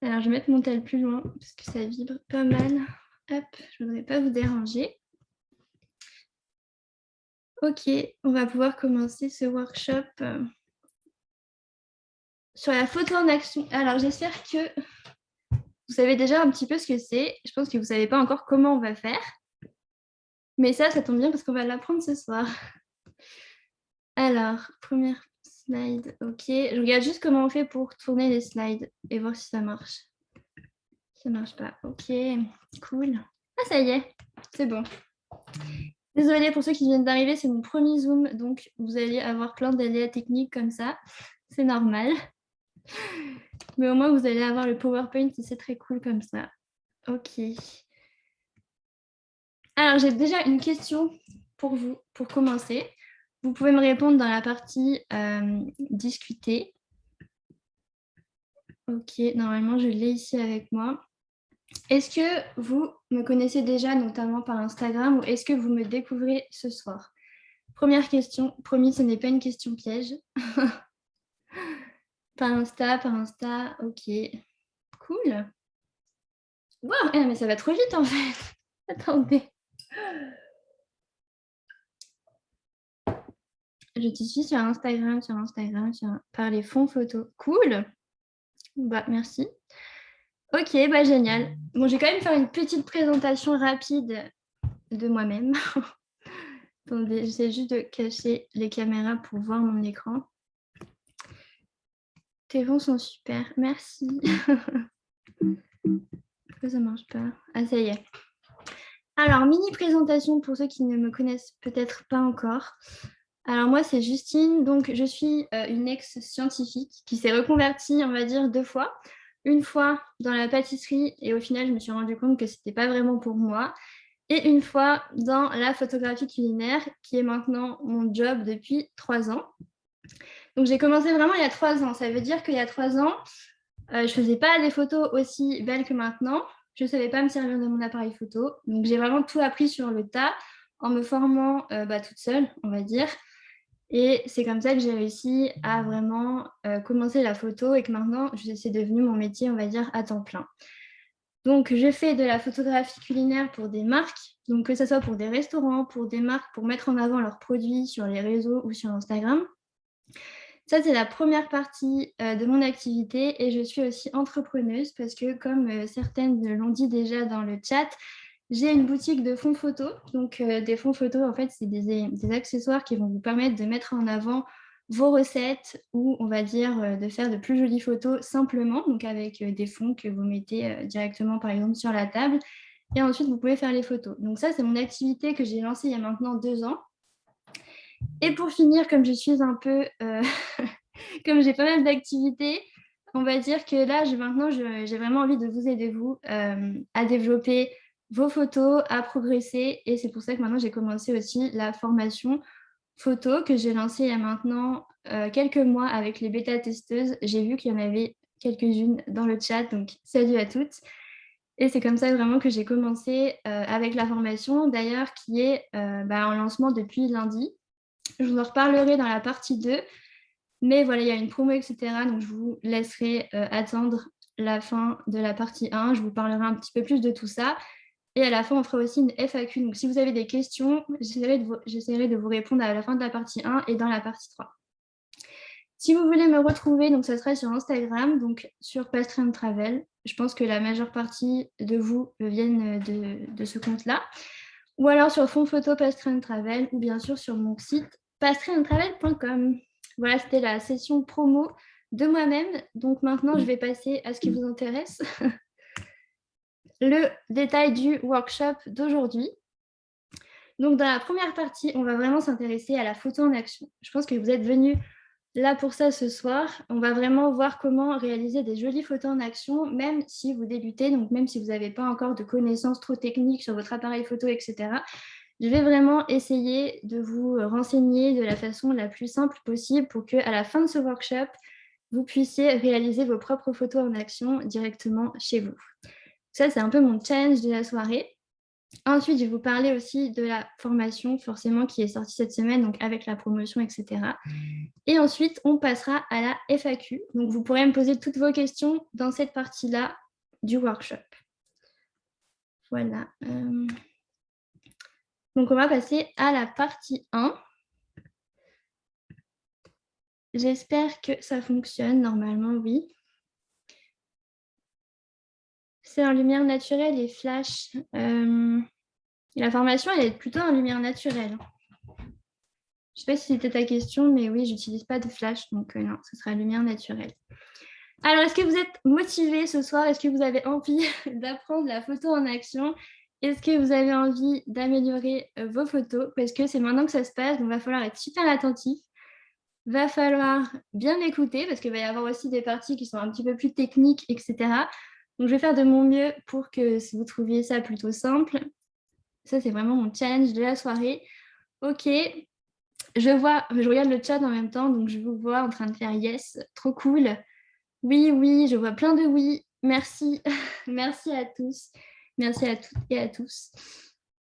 Alors, je vais mettre mon tel plus loin parce que ça vibre pas mal. Hop, je ne voudrais pas vous déranger. Ok, on va pouvoir commencer ce workshop sur la photo en action. Alors, j'espère que vous savez déjà un petit peu ce que c'est. Je pense que vous ne savez pas encore comment on va faire. Mais ça tombe bien parce qu'on va l'apprendre ce soir. Alors, première slide, ok. Je regarde juste comment on fait pour tourner les slides et voir si ça marche. Ça marche pas, ok, cool. Ah, ça y est, c'est bon. Désolée pour ceux qui viennent d'arriver, c'est mon premier Zoom, donc vous allez avoir plein d'aléas techniques comme ça. C'est normal. Mais au moins, vous allez avoir le PowerPoint et c'est très cool comme ça. Ok. Alors, j'ai déjà une question pour vous, pour commencer. Vous pouvez me répondre dans la partie discuter. Ok, normalement, je l'ai ici avec moi. Est-ce que vous me connaissez déjà, notamment par Instagram, ou est-ce que vous me découvrez ce soir? Première question, promis, ce n'est pas une question piège. Par Insta, ok. Cool. Wow, mais ça va trop vite en fait. Attendez. Je te suis sur Instagram, par les fonds photos. Cool. Bah, merci. Ok, bah génial. Bon, je vais quand même faire une petite présentation rapide de moi-même. Attendez, j'essaie juste de cacher les caméras pour voir mon écran. Tes fonds sont super, merci. Pourquoi ça marche pas? Ah, ça y est. Alors, mini présentation pour ceux qui ne me connaissent peut-être pas encore. Alors moi, c'est Justine, donc je suis une ex-scientifique qui s'est reconvertie, on va dire, 2 fois. Une fois dans la pâtisserie et au final, je me suis rendu compte que ce n'était pas vraiment pour moi. Et une fois dans la photographie culinaire, qui est maintenant mon job depuis 3 ans. Donc j'ai commencé vraiment il y a 3 ans. Ça veut dire qu'il y a 3 ans, je ne faisais pas des photos aussi belles que maintenant. Je ne savais pas me servir de mon appareil photo. Donc j'ai vraiment tout appris sur le tas en me formant toute seule, on va dire. Et c'est comme ça que j'ai réussi à vraiment commencer la photo et que maintenant, c'est devenu mon métier, on va dire, à temps plein. Donc, je fais de la photographie culinaire pour des marques, donc que ce soit pour des restaurants, pour des marques, pour mettre en avant leurs produits sur les réseaux ou sur Instagram. Ça, c'est la première partie de mon activité et je suis aussi entrepreneuse parce que, comme certaines l'ont dit déjà dans le chat, j'ai une boutique de fonds photos. Donc, des fonds photos, en fait, c'est des accessoires qui vont vous permettre de mettre en avant vos recettes ou, on va dire, de faire de plus jolies photos simplement, donc avec des fonds que vous mettez directement, par exemple, sur la table. Et ensuite, vous pouvez faire les photos. Donc ça, c'est mon activité que j'ai lancée il y a maintenant 2 ans. Et pour finir, comme je suis un peu... comme j'ai pas mal d'activités, on va dire que là, maintenant, j'ai vraiment envie de vous aider, vous, à développer vos photos, à progresser. Et c'est pour ça que maintenant, j'ai commencé aussi la formation photo que j'ai lancée il y a maintenant quelques mois avec les bêta-testeuses. J'ai vu qu'il y en avait quelques-unes dans le chat, donc salut à toutes. Et c'est comme ça vraiment que j'ai commencé avec la formation, d'ailleurs, qui est en lancement depuis lundi. Je vous en reparlerai dans la partie 2. Mais voilà, il y a une promo, etc. Donc, je vous laisserai attendre la fin de la partie 1. Je vous parlerai un petit peu plus de tout ça. Et à la fin, on fera aussi une FAQ. Donc, si vous avez des questions, j'essaierai de vous répondre à la fin de la partie 1 et dans la partie 3. Si vous voulez me retrouver, donc ça sera sur Instagram, donc sur Pastry & Travel. Je pense que la majeure partie de vous viennent de ce compte-là. Ou alors sur Fond Photo Pastry & Travel, ou bien sûr sur mon site pastryandtravel.com. Voilà, c'était la session promo de moi-même. Donc maintenant, je vais passer à ce qui vous intéresse, le détail du workshop d'aujourd'hui. Donc dans la première partie, on va vraiment s'intéresser à la photo en action. Je pense que vous êtes venus là pour ça ce soir. On va vraiment voir comment réaliser des jolies photos en action, même si vous débutez, donc même si vous n'avez pas encore de connaissances trop techniques sur votre appareil photo, etc. Je vais vraiment essayer de vous renseigner de la façon la plus simple possible pour qu'à la fin de ce workshop, vous puissiez réaliser vos propres photos en action directement chez vous. Ça, c'est un peu mon challenge de la soirée. Ensuite, je vais vous parler aussi de la formation, forcément, qui est sortie cette semaine, donc avec la promotion, etc. Et ensuite, on passera à la FAQ. Donc, vous pourrez me poser toutes vos questions dans cette partie-là du workshop. Voilà. Donc, on va passer à la partie 1. J'espère que ça fonctionne. Normalement, oui. C'est en lumière naturelle et flash. La formation, elle est plutôt en lumière naturelle. Je ne sais pas si c'était ta question, mais oui, j'utilise pas de flash, donc non, ce sera lumière naturelle. Alors, est-ce que vous êtes motivé ce soir? Est-ce que vous avez envie d'apprendre la photo en action? Est-ce que vous avez envie d'améliorer vos photos? Parce que c'est maintenant que ça se passe, donc il va falloir être super attentif. Il va falloir bien écouter, parce qu'il va y avoir aussi des parties qui sont un petit peu plus techniques, etc. Donc, je vais faire de mon mieux pour que vous trouviez ça plutôt simple. Ça, c'est vraiment mon challenge de la soirée. Ok, je regarde le chat en même temps, donc je vous vois en train de faire yes, trop cool. Oui, oui, je vois plein de oui. Merci, merci à tous. Merci à toutes et à tous.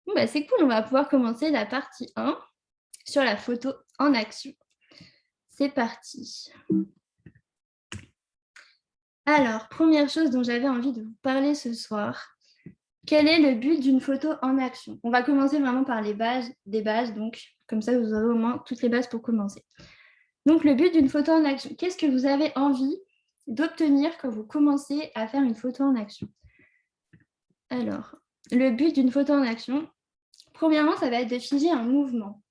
Bon, bah, c'est cool, on va pouvoir commencer la partie 1 sur la photo en action. C'est parti. Alors, première chose dont j'avais envie de vous parler ce soir, quel est le but d'une photo en action? On va commencer vraiment par les bases, des bases, donc comme ça vous aurez au moins toutes les bases pour commencer. Donc, le but d'une photo en action, qu'est-ce que vous avez envie d'obtenir quand vous commencez à faire une photo en action? Alors, le but d'une photo en action, premièrement, ça va être de figer un mouvement.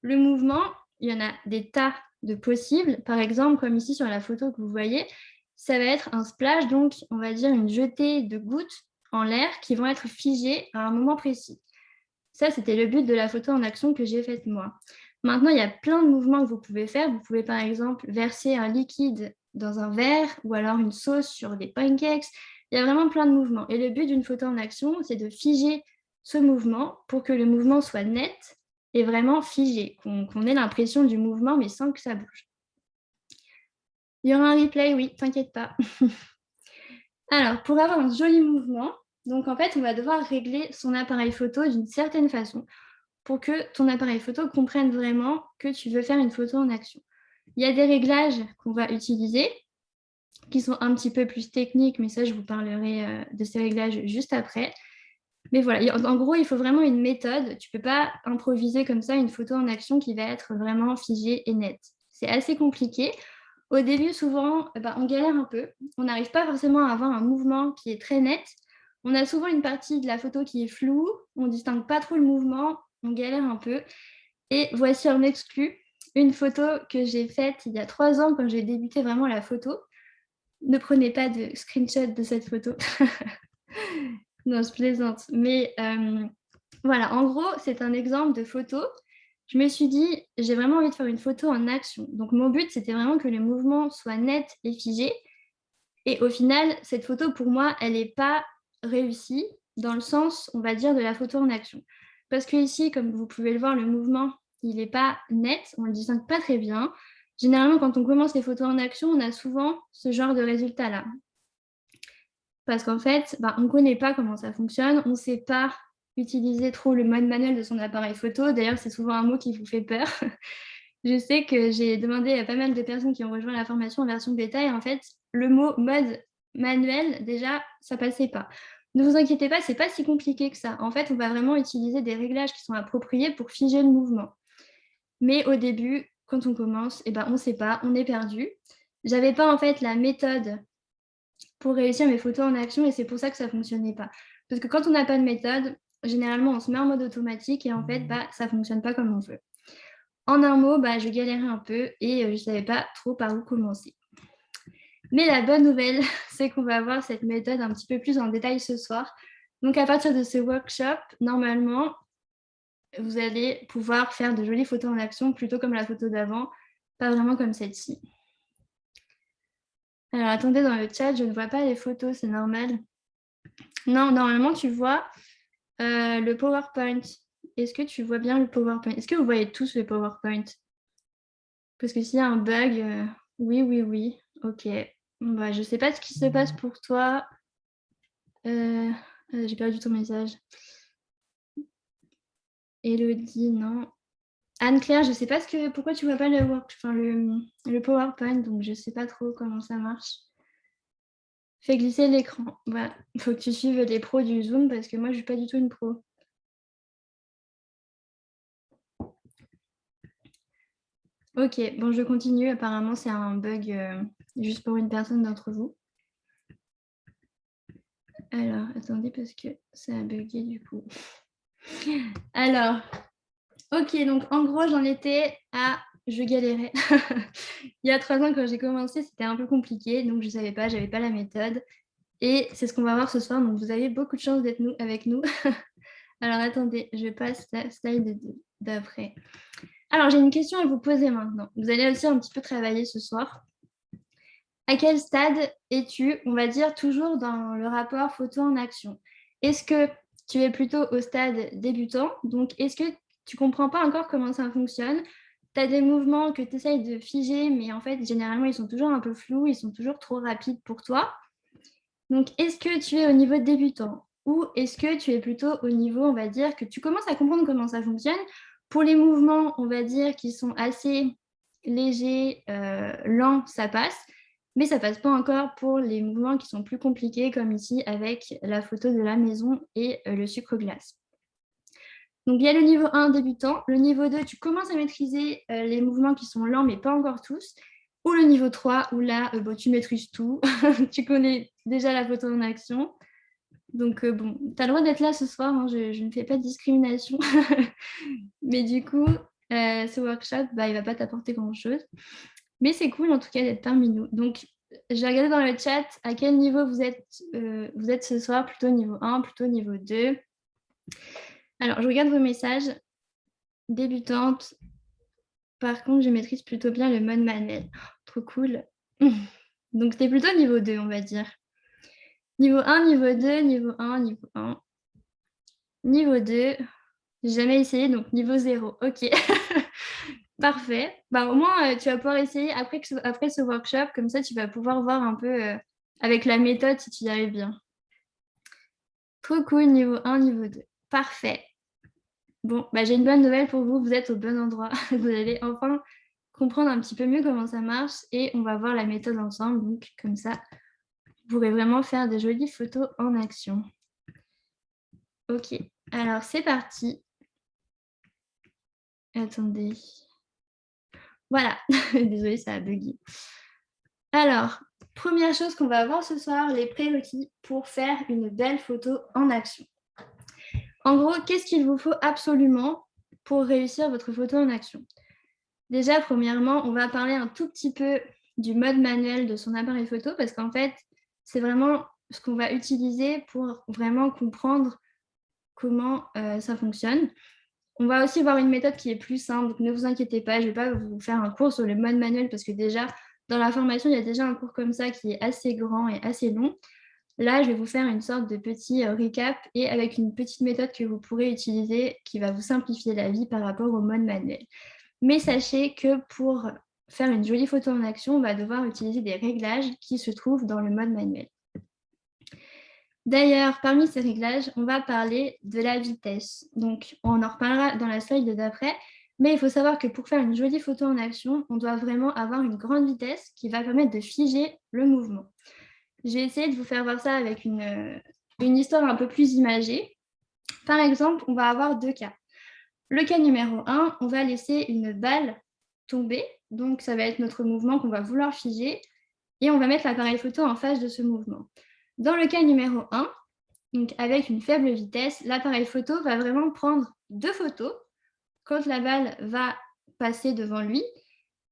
Le mouvement, il y en a des tas de possibles. Par exemple, comme ici sur la photo que vous voyez, ça va être un splash, donc on va dire une jetée de gouttes en l'air qui vont être figées à un moment précis. Ça, c'était le but de la photo en action que j'ai faite moi. Maintenant, il y a plein de mouvements que vous pouvez faire. Vous pouvez par exemple verser un liquide dans un verre ou alors une sauce sur des pancakes. Il y a vraiment plein de mouvements. Et le but d'une photo en action, c'est de figer ce mouvement pour que le mouvement soit net et vraiment figé, qu'on ait l'impression du mouvement mais sans que ça bouge. Il y aura un replay, oui, t'inquiète pas. Alors, pour avoir un joli mouvement, donc en fait, on va devoir régler son appareil photo d'une certaine façon pour que ton appareil photo comprenne vraiment que tu veux faire une photo en action. Il y a des réglages qu'on va utiliser qui sont un petit peu plus techniques, mais ça, je vous parlerai de ces réglages juste après. Mais voilà, en gros, il faut vraiment une méthode. Tu ne peux pas improviser comme ça une photo en action qui va être vraiment figée et nette. C'est assez compliqué. Au début, souvent, on galère un peu. On n'arrive pas forcément à avoir un mouvement qui est très net. On a souvent une partie de la photo qui est floue. On ne distingue pas trop le mouvement. On galère un peu. Et voici en exclu une photo que j'ai faite il y a 3 ans quand j'ai débuté vraiment la photo. Ne prenez pas de screenshot de cette photo. Non, je plaisante. Mais voilà, en gros, c'est un exemple de photo. Je me suis dit, j'ai vraiment envie de faire une photo en action. Donc, mon but, c'était vraiment que le mouvement soit net et figé. Et au final, cette photo, pour moi, elle n'est pas réussie dans le sens, on va dire, de la photo en action. Parce que ici, comme vous pouvez le voir, le mouvement, il n'est pas net, on ne le distingue pas très bien. Généralement, quand on commence les photos en action, on a souvent ce genre de résultat-là. Parce qu'en fait, on ne connaît pas comment ça fonctionne, on ne sait pas utiliser trop le mode manuel de son appareil photo. D'ailleurs, c'est souvent un mot qui vous fait peur. Je sais que j'ai demandé à pas mal de personnes qui ont rejoint la formation en version bêta et en fait, le mot mode manuel, déjà, ça passait pas. Ne vous inquiétez pas, c'est pas si compliqué que ça. En fait, on va vraiment utiliser des réglages qui sont appropriés pour figer le mouvement. Mais au début, quand on commence, on ne sait pas, on est perdu. J'avais pas en fait la méthode pour réussir mes photos en action et c'est pour ça que ça fonctionnait pas. Parce que quand on n'a pas de méthode, généralement, on se met en mode automatique et en fait, ça fonctionne pas comme on veut. En un mot, je galérais un peu et je ne savais pas trop par où commencer. Mais la bonne nouvelle, c'est qu'on va voir cette méthode un petit peu plus en détail ce soir. Donc, à partir de ce workshop, normalement, vous allez pouvoir faire de jolies photos en action, plutôt comme la photo d'avant, pas vraiment comme celle-ci. Alors, attendez, dans le chat, je ne vois pas les photos, c'est normal. Non, normalement, tu vois le PowerPoint. Est-ce que tu vois bien le PowerPoint? Est-ce que vous voyez tous le PowerPoint? Parce que s'il y a un bug, oui, oui, oui. Ok. Je ne sais pas ce qui se passe pour toi. J'ai perdu ton message. Elodie, non. Anne-Claire, je ne sais pas pourquoi tu ne vois pas le PowerPoint, donc je ne sais pas trop comment ça marche. Fais glisser l'écran. Voilà. Il faut que tu suives les pros du Zoom parce que moi, je ne suis pas du tout une pro. Ok, bon, je continue. Apparemment, c'est un bug juste pour une personne d'entre vous. Alors, attendez, parce que ça a bugué du coup. Alors, ok, donc en gros, j'en étais à... Je galérais. Il y a 3 ans, quand j'ai commencé, c'était un peu compliqué, donc je ne savais pas, je n'avais pas la méthode. Et c'est ce qu'on va voir ce soir, donc vous avez beaucoup de chance d'être avec nous. Alors, attendez, je passe la slide d'après. Alors, j'ai une question à vous poser maintenant. Vous allez aussi un petit peu travailler ce soir. À quel stade es-tu, on va dire, toujours dans le rapport photo en action? Est-ce que tu es plutôt au stade débutant? Donc, est-ce que tu ne comprends pas encore comment ça fonctionne? Tu as des mouvements que tu essayes de figer, mais en fait, généralement, ils sont toujours un peu flous, ils sont toujours trop rapides pour toi. Donc, est-ce que tu es au niveau débutant? Ou est-ce que tu es plutôt au niveau, on va dire, que tu commences à comprendre comment ça fonctionne? Pour les mouvements, on va dire, qui sont assez légers, lents, ça passe. Mais ça passe pas encore pour les mouvements qui sont plus compliqués, comme ici avec la photo de la maison et le sucre glace. Donc, il y a le niveau 1 débutant. Le niveau 2, tu commences à maîtriser les mouvements qui sont lents, mais pas encore tous. Ou le niveau 3, où là, tu maîtrises tout. Tu connais déjà la photo en action. Donc, bon, tu as le droit d'être là ce soir. Hein, je ne fais pas de discrimination. Mais du coup, ce workshop, il ne va pas t'apporter grand-chose. Mais c'est cool, en tout cas, d'être parmi nous. Donc, j'ai regardé dans le chat à quel niveau vous êtes ce soir. Plutôt niveau 1, plutôt niveau 2. Alors, je regarde vos messages. Débutante. Par contre, je maîtrise plutôt bien le mode manuel. Trop cool. Donc, tu es plutôt niveau 2, on va dire. Niveau 1, niveau 2, niveau 1, niveau 1. Niveau 2, j'ai jamais essayé, donc niveau 0. Ok. Parfait. Au moins, tu vas pouvoir essayer après ce workshop. Comme ça, tu vas pouvoir voir un peu avec la méthode si tu y arrives bien. Trop cool, niveau 1, niveau 2. Parfait. Bon, j'ai une bonne nouvelle pour vous. Vous êtes au bon endroit. Vous allez enfin comprendre un petit peu mieux comment ça marche et on va voir la méthode ensemble. Donc, comme ça, vous pourrez vraiment faire des jolies photos en action. Ok, alors c'est parti. Attendez. Voilà, désolée, ça a bugué. Alors, première chose qu'on va voir ce soir, les prérequis pour faire une belle photo en action. En gros, qu'est-ce qu'il vous faut absolument pour réussir votre photo en action? Déjà, premièrement, on va parler un tout petit peu du mode manuel de son appareil photo parce qu'en fait, c'est vraiment ce qu'on va utiliser pour vraiment comprendre comment ça fonctionne. On va aussi voir une méthode qui est plus simple, donc ne vous inquiétez pas, je ne vais pas vous faire un cours sur le mode manuel parce que déjà, dans la formation, il y a déjà un cours comme ça qui est assez grand et assez long. Là, je vais vous faire une sorte de petit recap et avec une petite méthode que vous pourrez utiliser qui va vous simplifier la vie par rapport au mode manuel. Mais sachez que pour faire une jolie photo en action, on va devoir utiliser des réglages qui se trouvent dans le mode manuel. D'ailleurs, parmi ces réglages, on va parler de la vitesse. Donc, on en reparlera dans la slide d'après, mais il faut savoir que pour faire une jolie photo en action, on doit vraiment avoir une grande vitesse qui va permettre de figer le mouvement. J'ai essayé de vous faire voir ça avec une histoire un peu plus imagée. Par exemple, on va avoir 2 cas. Le cas numéro 1, on va laisser une balle tomber. Donc, ça va être notre mouvement qu'on va vouloir figer. Et on va mettre l'appareil photo en face de ce mouvement. Dans le cas numéro 1, donc avec une faible vitesse, l'appareil photo va vraiment prendre 2 photos quand la balle va passer devant lui.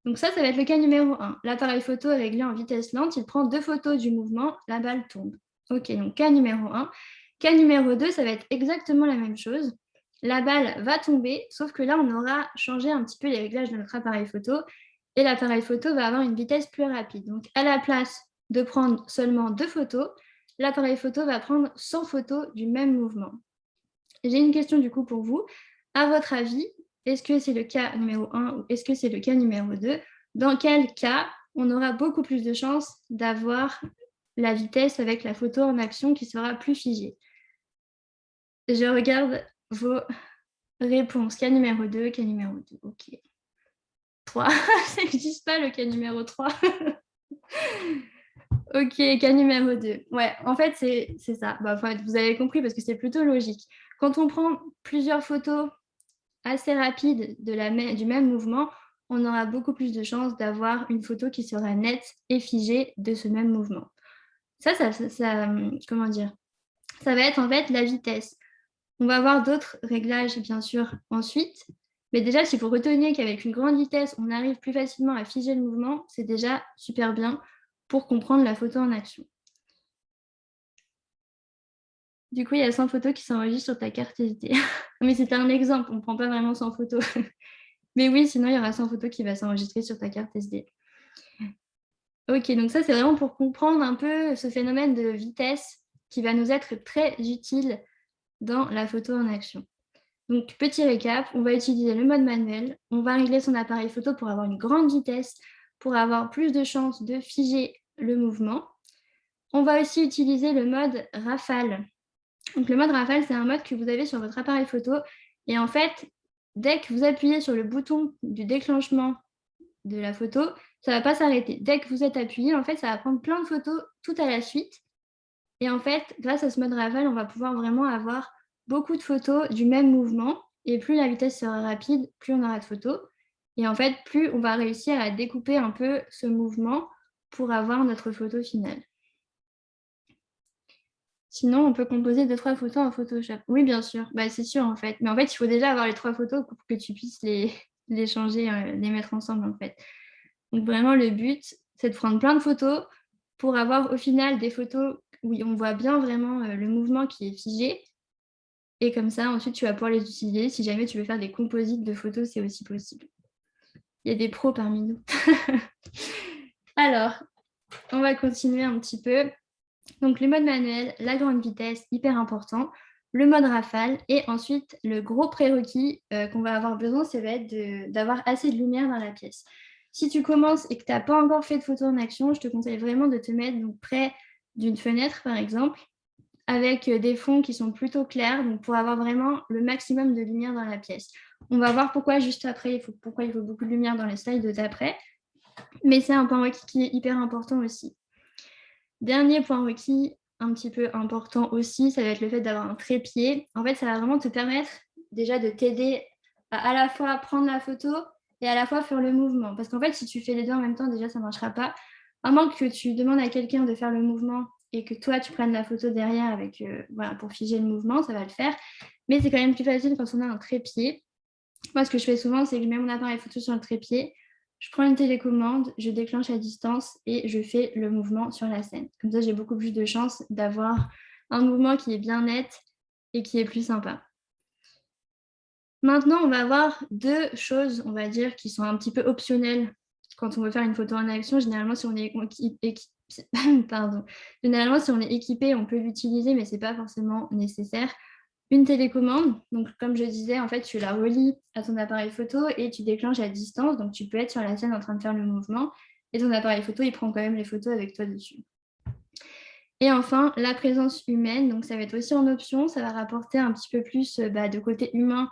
Donc ça va être le cas numéro 1. L'appareil photo est réglé en vitesse lente, il prend 2 photos du mouvement, la balle tombe. Ok, donc cas numéro 1. Cas numéro 2, ça va être exactement la même chose. La balle va tomber, sauf que là, on aura changé un petit peu les réglages de notre appareil photo et l'appareil photo va avoir une vitesse plus rapide. Donc à la place de prendre seulement 2 photos, l'appareil photo va prendre 100 photos du même mouvement. J'ai une question du coup pour vous. À votre avis, est-ce que c'est le cas numéro 1 ou est-ce que c'est le cas numéro 2? Dans quel cas on aura beaucoup plus de chances d'avoir la vitesse avec la photo en action qui sera plus figée? Je regarde vos Réponse, cas numéro 2, cas numéro 2. Ok. 3. Ça n'existe pas le cas numéro 3. Ok, cas numéro 2. Ouais, en fait, c'est ça. Bah, vous avez compris parce que c'est plutôt logique. Quand on prend plusieurs photos assez rapides du même mouvement, on aura beaucoup plus de chances d'avoir une photo qui sera nette et figée de ce même mouvement. Comment dire? Ça va être en fait la vitesse. On va avoir d'autres réglages, bien sûr, ensuite. Mais déjà, si vous retenez qu'avec une grande vitesse, on arrive plus facilement à figer le mouvement, c'est déjà super bien pour comprendre la photo en action. Du coup, il y a 100 photos qui s'enregistrent sur ta carte SD. Mais c'était un exemple, on ne prend pas vraiment 100 photos. Mais oui, sinon, il y aura 100 photos qui vont s'enregistrer sur ta carte SD. Ok, donc ça, c'est vraiment pour comprendre un peu ce phénomène de vitesse qui va nous être très utile dans la photo en action. Donc, petit récap, on va utiliser le mode manuel, on va régler son appareil photo pour avoir une grande vitesse, pour avoir plus de chances de figer le mouvement. On va aussi utiliser le mode rafale. Donc, le mode rafale, c'est un mode que vous avez sur votre appareil photo. Et en fait, dès que vous appuyez sur le bouton du déclenchement de la photo, ça ne va pas s'arrêter. Dès que vous êtes appuyé, en fait, ça va prendre plein de photos tout à la suite. Et en fait, grâce à ce mode rafale, on va pouvoir vraiment avoir beaucoup de photos du même mouvement. Et plus la vitesse sera rapide, plus on aura de photos. Et en fait, plus on va réussir à découper un peu ce mouvement pour avoir notre photo finale. Sinon, on peut composer 2-3 photos en Photoshop. Oui, bien sûr. Bah, c'est sûr, en fait. Mais en fait, il faut déjà avoir les 3 photos pour que tu puisses les changer, les mettre ensemble, en fait. Donc, vraiment, le but, c'est de prendre plein de photos pour avoir au final des photos où on voit bien vraiment le mouvement qui est figé. Et comme ça, ensuite, tu vas pouvoir les utiliser. Si jamais tu veux faire des composites de photos, c'est aussi possible. Il y a des pros parmi nous. Alors, on va continuer un petit peu. Donc, le mode manuel, la grande vitesse, hyper important. Le mode rafale. Et ensuite, le gros prérequis qu'on va avoir besoin, ça va être d'avoir assez de lumière dans la pièce. Si tu commences et que tu n'as pas encore fait de photo en action, je te conseille vraiment de te mettre donc, près d'une fenêtre, par exemple, avec des fonds qui sont plutôt clairs, donc pour avoir vraiment le maximum de lumière dans la pièce. On va voir pourquoi juste après, pourquoi il faut beaucoup de lumière dans les slides d'après, mais c'est un point requis qui est hyper important aussi. Dernier point requis, un petit peu important aussi, ça va être le fait d'avoir un trépied. En fait, ça va vraiment te permettre déjà de t'aider à la fois prendre la photo et à la fois faire le mouvement. Parce qu'en fait, si tu fais les deux en même temps, déjà, ça ne marchera pas. À moins que tu demandes à quelqu'un de faire le mouvement et que toi, tu prennes la photo derrière avec, pour figer le mouvement, ça va le faire. Mais c'est quand même plus facile quand on a un trépied. Moi, ce que je fais souvent, c'est que je mets mon appareil photo sur le trépied, je prends une télécommande, je déclenche à distance et je fais le mouvement sur la scène. Comme ça, j'ai beaucoup plus de chances d'avoir un mouvement qui est bien net et qui est plus sympa. Maintenant, on va avoir 2 choses, on va dire, qui sont un petit peu optionnelles quand on veut faire une photo en action. Généralement, si on est Généralement, si on est équipé, on peut l'utiliser, mais ce n'est pas forcément nécessaire. Une télécommande, donc comme je disais, en fait, tu la relis à ton appareil photo et tu déclenches à distance. Donc, tu peux être sur la scène en train de faire le mouvement et ton appareil photo, il prend quand même les photos avec toi dessus. Et enfin, la présence humaine, donc ça va être aussi en option, ça va rapporter un petit peu plus de côté humain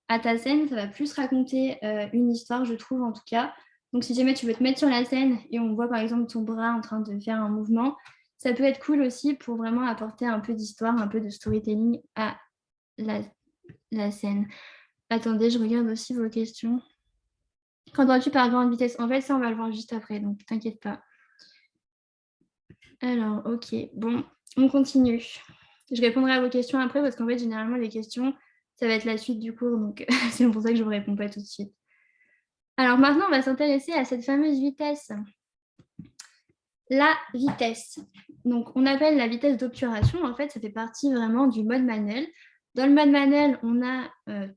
à ta scène, ça va plus raconter une histoire, je trouve en tout cas. Donc si jamais tu veux te mettre sur la scène et on voit par exemple ton bras en train de faire un mouvement, ça peut être cool aussi pour vraiment apporter un peu d'histoire, un peu de storytelling à la scène. Attendez, je regarde aussi vos questions. Qu'entends-tu par grande vitesse? En fait, ça, on va le voir juste après, donc t'inquiète pas. Alors, ok, bon, on continue. Je répondrai à vos questions après parce qu'en fait, généralement, les questions, ça va être la suite du cours, donc c'est pour ça que je ne vous réponds pas tout de suite. Alors maintenant, on va s'intéresser à cette fameuse vitesse. La vitesse. Donc, on appelle la vitesse d'obturation. En fait, ça fait partie vraiment du mode manuel. Dans le mode manuel, on a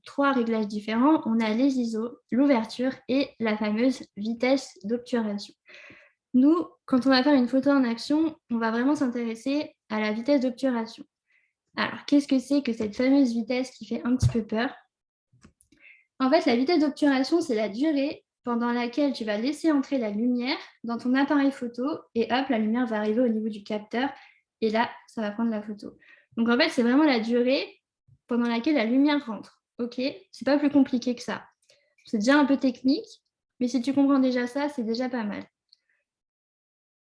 3 réglages différents. On a les ISO, l'ouverture et la fameuse vitesse d'obturation. Nous, quand on va faire une photo en action, on va vraiment s'intéresser à la vitesse d'obturation. Alors, qu'est-ce que c'est que cette fameuse vitesse qui fait un petit peu peur? En fait, la vitesse d'obturation, c'est la durée pendant laquelle tu vas laisser entrer la lumière dans ton appareil photo et hop, la lumière va arriver au niveau du capteur et là, ça va prendre la photo. Donc, en fait, c'est vraiment la durée pendant laquelle la lumière rentre. ok, c'est pas plus compliqué que ça. C'est déjà un peu technique, mais si tu comprends déjà ça, c'est déjà pas mal.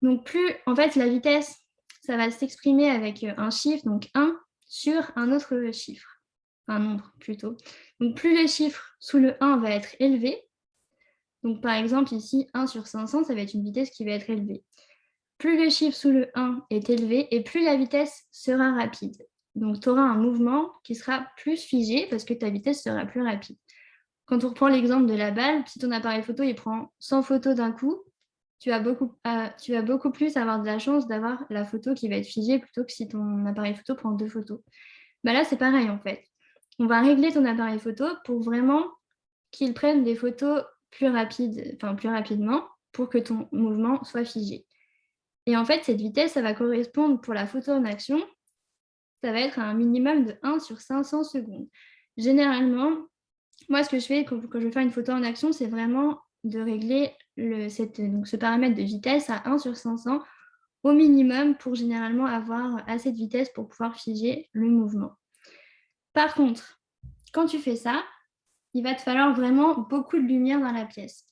Donc plus, en fait, la vitesse, ça va s'exprimer avec un chiffre, donc 1 sur un autre chiffre, un nombre plutôt. Donc plus le chiffre sous le 1 va être élevé, donc par exemple ici 1 sur 500, ça va être une vitesse qui va être élevée. Plus le chiffre sous le 1 est élevé et plus la vitesse sera rapide. Donc tu auras un mouvement qui sera plus figé parce que ta vitesse sera plus rapide. Quand on reprend l'exemple de la balle, si ton appareil photo il prend 100 photos d'un coup, tu vas beaucoup plus avoir de la chance d'avoir la photo qui va être figée plutôt que si ton appareil photo prend 2 photos. Bah là, c'est pareil en fait. On va régler ton appareil photo pour vraiment qu'il prenne des photos plus rapidement pour que ton mouvement soit figé. Et en fait, cette vitesse, ça va correspondre pour la photo en action, ça va être un minimum de 1 sur 500 secondes. Généralement, moi, ce que je fais quand je veux faire une photo en action, c'est vraiment de régler ce paramètre de vitesse à 1 sur 500 au minimum pour généralement avoir assez de vitesse pour pouvoir figer le mouvement. Par contre, quand tu fais ça, il va te falloir vraiment beaucoup de lumière dans la pièce.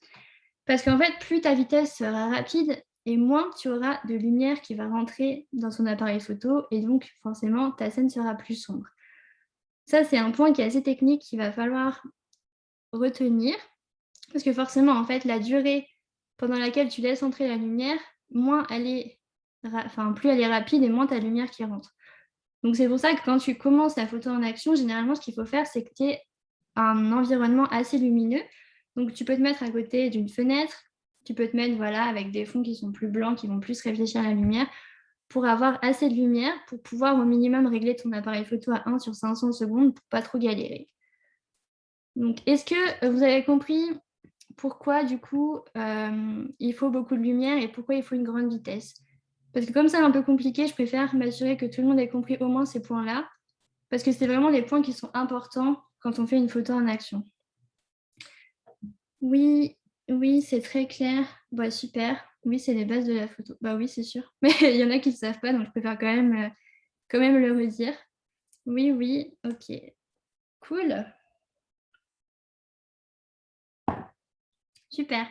Parce qu'en fait, plus ta vitesse sera rapide et moins tu auras de lumière qui va rentrer dans ton appareil photo et donc forcément ta scène sera plus sombre. Ça, c'est un point qui est assez technique qu'il va falloir retenir parce que forcément, en fait, la durée pendant laquelle tu laisses entrer la lumière, plus elle est rapide et moins ta lumière qui rentre. Donc c'est pour ça que quand tu commences la photo en action, généralement, ce qu'il faut faire, c'est que tu aies un environnement assez lumineux. Donc tu peux te mettre à côté d'une fenêtre, tu peux te mettre avec des fonds qui sont plus blancs, qui vont plus réfléchir la lumière, pour avoir assez de lumière, pour pouvoir au minimum régler ton appareil photo à 1 sur 500 secondes pour pas trop galérer. Donc est-ce que vous avez compris pourquoi du coup il faut beaucoup de lumière et pourquoi il faut une grande vitesse? Parce que comme c'est un peu compliqué, je préfère m'assurer que tout le monde ait compris au moins ces points-là, parce que c'est vraiment les points qui sont importants quand on fait une photo en action. Oui, oui, c'est très clair. Bah, super. Oui, c'est les bases de la photo. Bah oui, c'est sûr. Mais il y en a qui ne savent pas, donc je préfère quand même le redire. Oui, oui, ok. Cool. Super.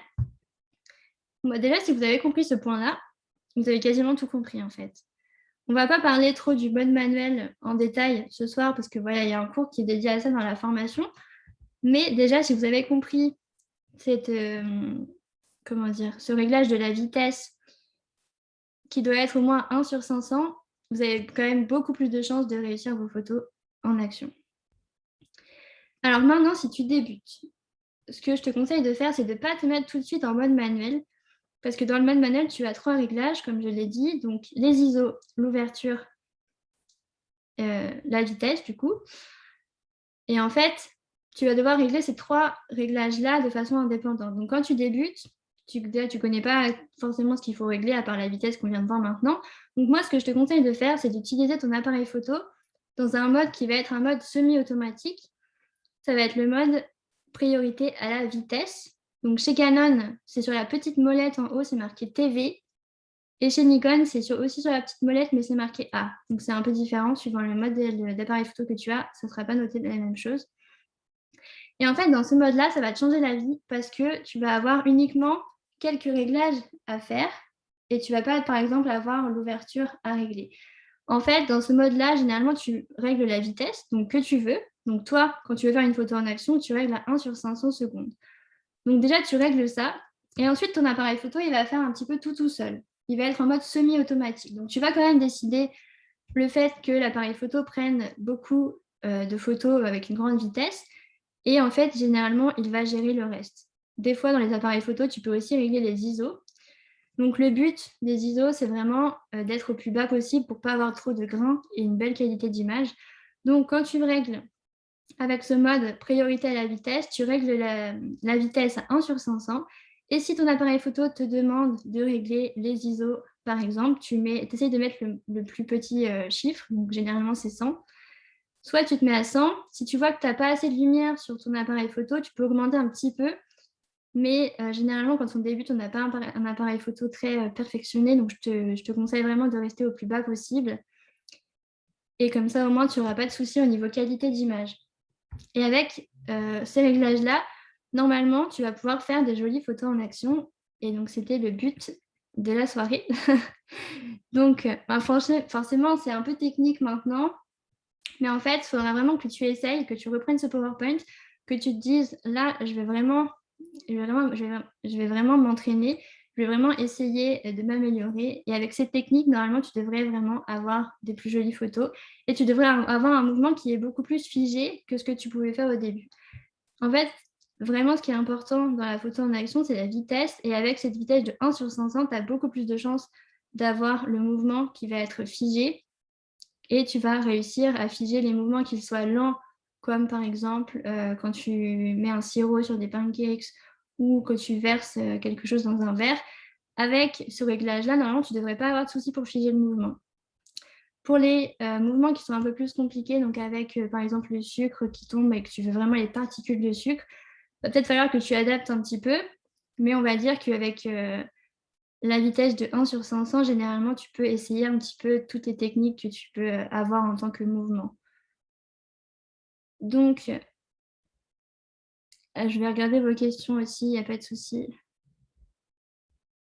Bon, déjà, si vous avez compris ce point-là, vous avez quasiment tout compris en fait. On ne va pas parler trop du mode manuel en détail ce soir parce que il y a un cours qui est dédié à ça dans la formation. Mais déjà, si vous avez compris ce réglage de la vitesse qui doit être au moins 1 sur 500, vous avez quand même beaucoup plus de chances de réussir vos photos en action. Alors maintenant, si tu débutes, ce que je te conseille de faire, c'est de ne pas te mettre tout de suite en mode manuel. Parce que dans le mode manuel, tu as 3 réglages, comme je l'ai dit. Donc, les ISO, l'ouverture, la vitesse, du coup. Et en fait, tu vas devoir régler ces 3 réglages-là de façon indépendante. Donc, quand tu débutes, tu ne connais pas forcément ce qu'il faut régler à part la vitesse qu'on vient de voir maintenant. Donc, moi, ce que je te conseille de faire, c'est d'utiliser ton appareil photo dans un mode qui va être un mode semi-automatique. Ça va être le mode priorité à la vitesse. Donc, chez Canon, c'est sur la petite molette en haut, c'est marqué TV. Et chez Nikon, c'est aussi sur la petite molette, mais c'est marqué A. Donc, c'est un peu différent. Suivant le modèle d'appareil photo que tu as, ça ne sera pas noté de la même chose. Et en fait, dans ce mode-là, ça va te changer la vie parce que tu vas avoir uniquement quelques réglages à faire et tu ne vas pas, par exemple, avoir l'ouverture à régler. En fait, dans ce mode-là, généralement, tu règles la vitesse donc que tu veux. Donc, toi, quand tu veux faire une photo en action, tu règles à 1 sur 500 secondes. Donc, déjà, tu règles ça. Et ensuite, ton appareil photo, il va faire un petit peu tout seul. Il va être en mode semi-automatique. Donc, tu vas quand même décider le fait que l'appareil photo prenne beaucoup de photos avec une grande vitesse. Et en fait, généralement, il va gérer le reste. Des fois, dans les appareils photo, tu peux aussi régler les ISO. Donc, le but des ISO, c'est vraiment d'être au plus bas possible pour ne pas avoir trop de grains et une belle qualité d'image. Donc, quand tu règles avec ce mode priorité à la vitesse, tu règles la vitesse à 1 sur 500. Et si ton appareil photo te demande de régler les ISO, par exemple, tu essaies de mettre le plus petit chiffre, donc généralement c'est 100. Soit tu te mets à 100. Si tu vois que tu n'as pas assez de lumière sur ton appareil photo, tu peux augmenter un petit peu. Mais généralement, quand on débute, on n'a pas un appareil photo très perfectionné. Donc, je te conseille vraiment de rester au plus bas possible. Et comme ça, au moins, tu n'auras pas de soucis au niveau qualité d'image. Et avec ces réglages-là, normalement, tu vas pouvoir faire des jolies photos en action. Et donc, c'était le but de la soirée. Donc, forcément, c'est un peu technique maintenant. Mais en fait, il faudra vraiment que tu essayes, que tu reprennes ce PowerPoint, que tu te dises, là, je vais vraiment m'entraîner, je vais vraiment essayer de m'améliorer. Et avec cette technique, normalement, tu devrais vraiment avoir des plus jolies photos et tu devrais avoir un mouvement qui est beaucoup plus figé que ce que tu pouvais faire au début. En fait, vraiment, ce qui est important dans la photo en action, c'est la vitesse. Et avec cette vitesse de 1/500, tu as beaucoup plus de chances d'avoir le mouvement qui va être figé et tu vas réussir à figer les mouvements qu'ils soient lents, comme par exemple quand tu mets un sirop sur des pancakes ou que tu verses quelque chose dans un verre. Avec ce réglage-là, normalement, tu ne devrais pas avoir de souci pour figer le mouvement. Pour les mouvements qui sont un peu plus compliqués, donc avec par exemple le sucre qui tombe et que tu veux vraiment les particules de sucre, il va peut-être falloir que tu adaptes un petit peu, mais on va dire qu'avec la vitesse de 1/500, généralement, tu peux essayer un petit peu toutes les techniques que tu peux avoir en tant que mouvement. Donc, je vais regarder vos questions aussi, il n'y a pas de souci.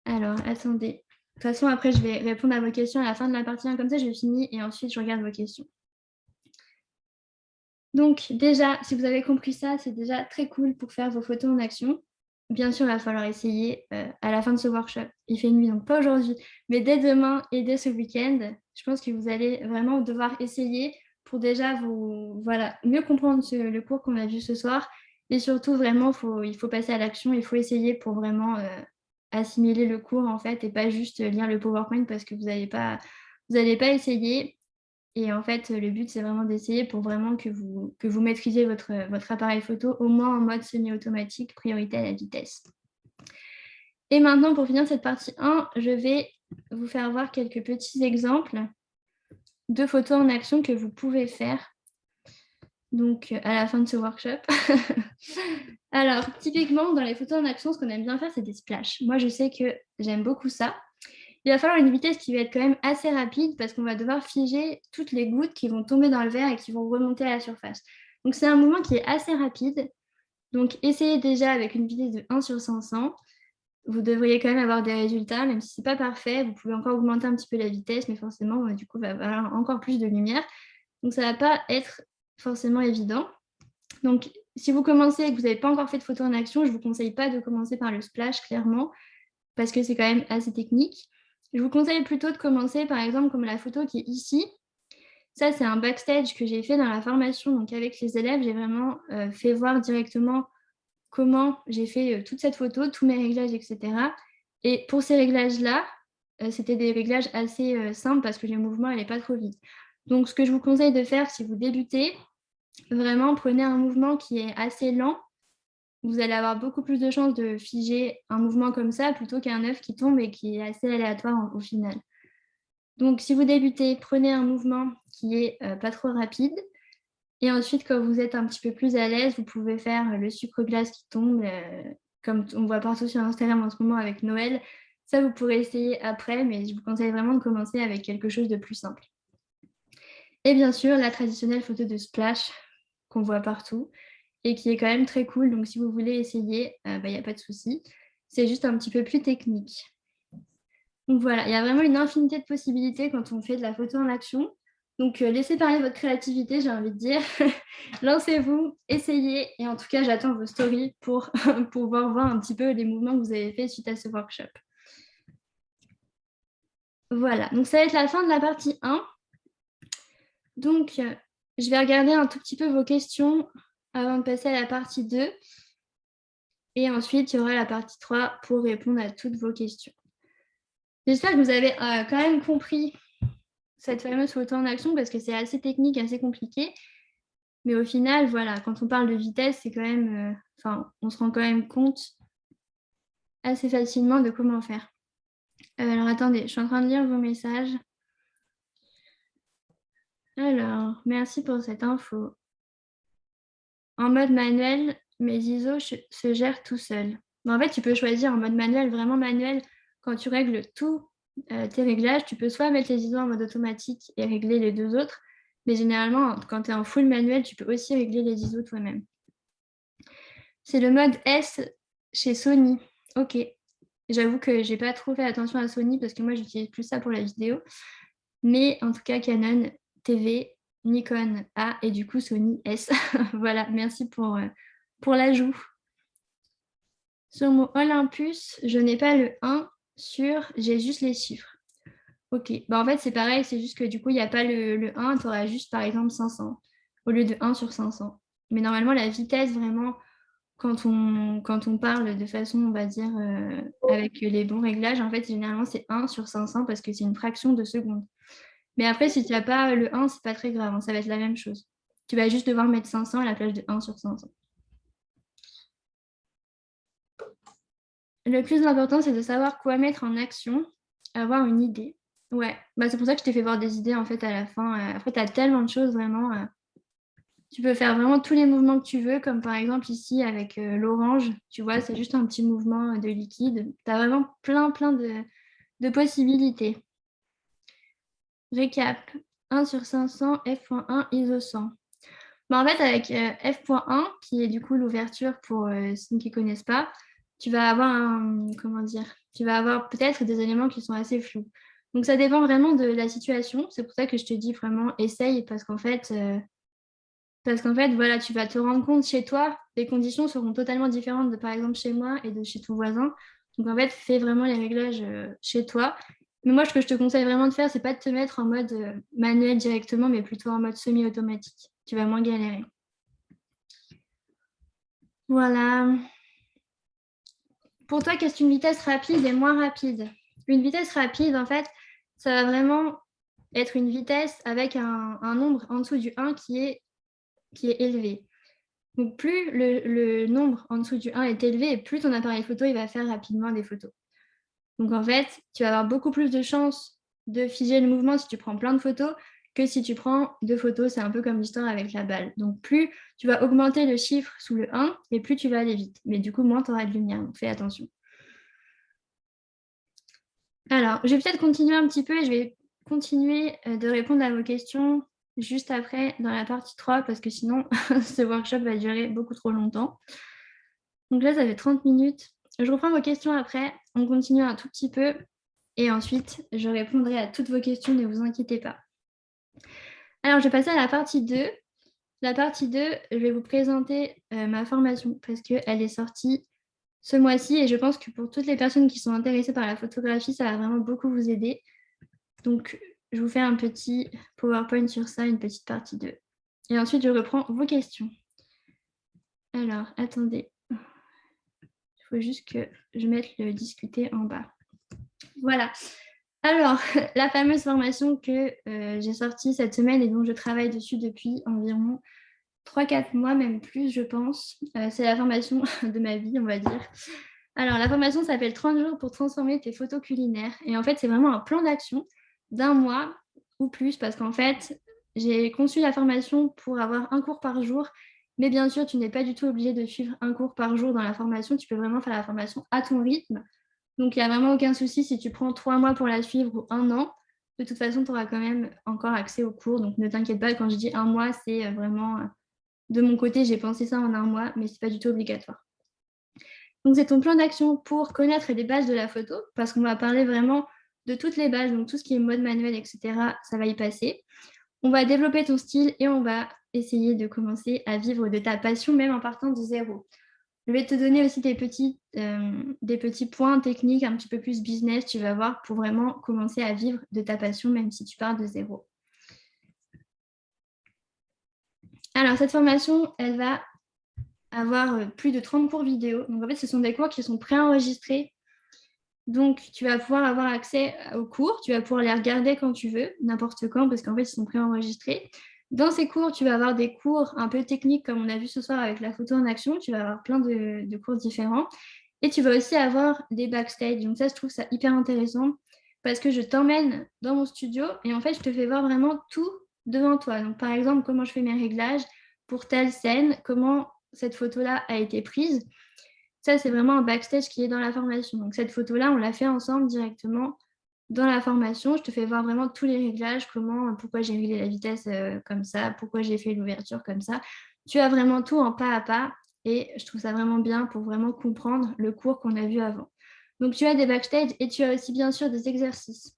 Alors, attendez. De toute façon, après, je vais répondre à vos questions à la fin de la partie 1, comme ça, j'ai fini et ensuite, je regarde vos questions. Donc, déjà, si vous avez compris ça, c'est déjà très cool pour faire vos photos en action. Bien sûr, il va falloir essayer à la fin de ce workshop. Il fait nuit, donc pas aujourd'hui, mais dès demain et dès ce week-end, je pense que vous allez vraiment devoir essayer pour déjà mieux comprendre le cours qu'on a vu ce soir. Et surtout, vraiment, il faut passer à l'action, il faut essayer pour vraiment assimiler le cours, en fait, et pas juste lire le PowerPoint parce que vous n'allez pas essayer. Et en fait, le but, c'est vraiment d'essayer pour vraiment que vous maîtrisiez votre appareil photo, au moins en mode semi-automatique, priorité à la vitesse. Et maintenant, pour finir cette partie 1, je vais vous faire voir quelques petits exemples de photos en action que vous pouvez faire donc à la fin de ce workshop. Alors, typiquement, dans les photos en action, ce qu'on aime bien faire, c'est des splashes. Moi, je sais que j'aime beaucoup ça. Il va falloir une vitesse qui va être quand même assez rapide parce qu'on va devoir figer toutes les gouttes qui vont tomber dans le verre et qui vont remonter à la surface. Donc, c'est un mouvement qui est assez rapide. Donc, essayez déjà avec une vitesse de 1/500. Vous devriez quand même avoir des résultats, même si ce n'est pas parfait. Vous pouvez encore augmenter un petit peu la vitesse, mais forcément, du coup, il va y avoir encore plus de lumière. Donc, ça ne va pas être forcément évident. Donc, si vous commencez et que vous n'avez pas encore fait de photo en action, je ne vous conseille pas de commencer par le splash, clairement, parce que c'est quand même assez technique. Je vous conseille plutôt de commencer, par exemple, comme la photo qui est ici. Ça, c'est un backstage que j'ai fait dans la formation. Donc, avec les élèves, j'ai vraiment fait voir directement comment j'ai fait toute cette photo, tous mes réglages, etc. Et pour ces réglages-là, c'était des réglages assez simples parce que les mouvements n'allaient pas trop vite. Donc, ce que je vous conseille de faire si vous débutez, vraiment, prenez un mouvement qui est assez lent. Vous allez avoir beaucoup plus de chances de figer un mouvement comme ça plutôt qu'un œuf qui tombe et qui est assez aléatoire au final. Donc, si vous débutez, prenez un mouvement qui est pas trop rapide. Et ensuite, quand vous êtes un petit peu plus à l'aise, vous pouvez faire le sucre glace qui tombe, comme on voit partout sur Instagram en ce moment avec Noël. Ça, vous pourrez essayer après, mais je vous conseille vraiment de commencer avec quelque chose de plus simple. Et bien sûr, la traditionnelle photo de splash qu'on voit partout et qui est quand même très cool. Donc, si vous voulez essayer, il n'y a pas de souci. C'est juste un petit peu plus technique. Donc voilà, il y a vraiment une infinité de possibilités quand on fait de la photo en action. Donc, laissez parler votre créativité, j'ai envie de dire. Lancez-vous, essayez. Et en tout cas, j'attends vos stories pour pouvoir voir un petit peu les mouvements que vous avez faits suite à ce workshop. Voilà, donc ça va être la fin de la partie 1. Donc, je vais regarder un tout petit peu vos questions avant de passer à la partie 2. Et ensuite, il y aura la partie 3 pour répondre à toutes vos questions. J'espère que vous avez quand même compris cette fameuse photo en action parce que c'est assez technique, assez compliqué. Mais au final, voilà, quand on parle de vitesse, c'est quand même, on se rend quand même compte assez facilement de comment faire. Alors, attendez, je suis en train de lire vos messages. Alors, merci pour cette info. En mode manuel, mes ISO se gèrent tout seul. En fait, tu peux choisir en mode manuel, vraiment manuel, quand tu règles tous tes réglages, tu peux soit mettre les ISO en mode automatique et régler les deux autres, Mais généralement, quand tu es en full manuel, tu peux aussi régler les ISO toi-même. C'est le mode S chez Sony. Ok. J'avoue que j'ai pas trop fait attention à Sony parce que moi, j'utilise plus ça pour la vidéo. Mais en tout cas, Canon TV, Nikon A et du coup Sony S. Voilà, merci pour l'ajout. Sur mon Olympus, je n'ai pas le 1 sur, j'ai juste les chiffres. Ok, bah en fait c'est pareil, c'est juste que du coup il n'y a pas le 1, tu auras juste par exemple 500 au lieu de 1 sur 500. Mais normalement la vitesse vraiment, quand on parle de façon on va dire avec les bons réglages, en fait généralement c'est 1 sur 500 parce que c'est une fraction de seconde. Mais après si tu n'as pas le 1, c'est pas très grave, hein, ça va être la même chose. Tu vas juste devoir mettre 500 à la place de 1 sur 500. Le plus important, c'est de savoir quoi mettre en action, avoir une idée. Ouais, bah, c'est pour ça que je t'ai fait voir des idées en fait à la fin. Après, tu as tellement de choses vraiment. Tu peux faire vraiment tous les mouvements que tu veux, comme par exemple ici avec l'orange. Tu vois, c'est juste un petit mouvement de liquide. Tu as vraiment plein de possibilités. Récap. 1 sur 500, f.1, ISO 100. Bah, en fait, avec f.1, qui est du coup l'ouverture pour ceux qui ne connaissent pas, tu vas avoir comment dire, tu vas avoir peut-être des éléments qui sont assez flous. Donc ça dépend vraiment de la situation. C'est pour ça que je te dis vraiment essaye parce qu'en fait, voilà, tu vas te rendre compte chez toi, les conditions seront totalement différentes de par exemple chez moi et de chez ton voisin. Donc en fait, fais vraiment les réglages chez toi. Mais moi, ce que je te conseille vraiment de faire, c'est pas de te mettre en mode manuel directement, mais plutôt en mode semi-automatique. Tu vas moins galérer. Voilà. Pour toi, qu'est-ce qu'une vitesse rapide et moins rapide? Une vitesse rapide, en fait, ça va vraiment être une vitesse avec un nombre en dessous du 1 qui est élevé. Donc, plus le nombre en dessous du 1 est élevé, plus ton appareil photo il va faire rapidement des photos. Donc, en fait, tu vas avoir beaucoup plus de chances de figer le mouvement si tu prends plein de photos que si tu prends deux photos. C'est un peu comme l'histoire avec la balle. Donc, plus tu vas augmenter le chiffre sous le 1 et plus tu vas aller vite. Mais du coup, moins tu auras de lumière. Donc, fais attention. Alors, je vais peut-être continuer un petit peu et je vais continuer de répondre à vos questions juste après dans la partie 3 parce que sinon, ce workshop va durer beaucoup trop longtemps. Donc là, ça fait 30 minutes. Je reprends vos questions après. On continue un tout petit peu et ensuite, je répondrai à toutes vos questions, ne vous inquiétez pas. Alors, je vais passer à la partie 2. La partie 2, je vais vous présenter ma formation parce qu'elle est sortie ce mois-ci et je pense que pour toutes les personnes qui sont intéressées par la photographie, ça va vraiment beaucoup vous aider. Donc, je vous fais un petit PowerPoint sur ça, une petite partie 2. Et ensuite, je reprends vos questions. Alors, attendez. Il faut juste que je mette le discuter en bas. Voilà. Alors, la fameuse formation que j'ai sortie cette semaine et dont je travaille dessus depuis environ 3-4 mois, même plus, je pense. C'est la formation de ma vie, on va dire. Alors, la formation s'appelle 30 jours pour transformer tes photos culinaires. Et en fait, c'est vraiment un plan d'action d'un mois ou plus, parce qu'en fait, j'ai conçu la formation pour avoir un cours par jour. Mais bien sûr, tu n'es pas du tout obligé de suivre un cours par jour dans la formation. Tu peux vraiment faire la formation à ton rythme. Donc, il n'y a vraiment aucun souci si tu prends 3 mois pour la suivre ou un an. De toute façon, tu auras quand même encore accès aux cours. Donc, ne t'inquiète pas, quand je dis un mois, c'est vraiment de mon côté, j'ai pensé ça en un mois, mais ce n'est pas du tout obligatoire. Donc, c'est ton plan d'action pour connaître les bases de la photo, parce qu'on va parler vraiment de toutes les bases, donc tout ce qui est mode manuel, etc., ça va y passer. On va développer ton style et on va essayer de commencer à vivre de ta passion, même en partant de zéro. Je vais te donner aussi des petits points techniques, un petit peu plus business, tu vas voir, pour vraiment commencer à vivre de ta passion, même si tu pars de zéro. Alors, cette formation, elle va avoir plus de 30 cours vidéo. Donc, en fait, ce sont des cours qui sont préenregistrés. Donc, tu vas pouvoir avoir accès aux cours. Tu vas pouvoir les regarder quand tu veux, n'importe quand, parce qu'en fait, ils sont préenregistrés. Dans ces cours, tu vas avoir des cours un peu techniques, comme on a vu ce soir avec la photo en action. Tu vas avoir plein de cours différents. Et tu vas aussi avoir des backstage. Donc ça, je trouve ça hyper intéressant parce que je t'emmène dans mon studio et en fait, je te fais voir vraiment tout devant toi. Donc par exemple, comment je fais mes réglages pour telle scène, comment cette photo-là a été prise. Ça, c'est vraiment un backstage qui est dans la formation. Donc cette photo-là, on l'a fait ensemble directement dans la formation, je te fais voir vraiment tous les réglages, pourquoi j'ai réglé la vitesse comme ça, pourquoi j'ai fait l'ouverture comme ça. Tu as vraiment tout en pas à pas et je trouve ça vraiment bien pour vraiment comprendre le cours qu'on a vu avant. Donc, tu as des backstage et tu as aussi bien sûr des exercices.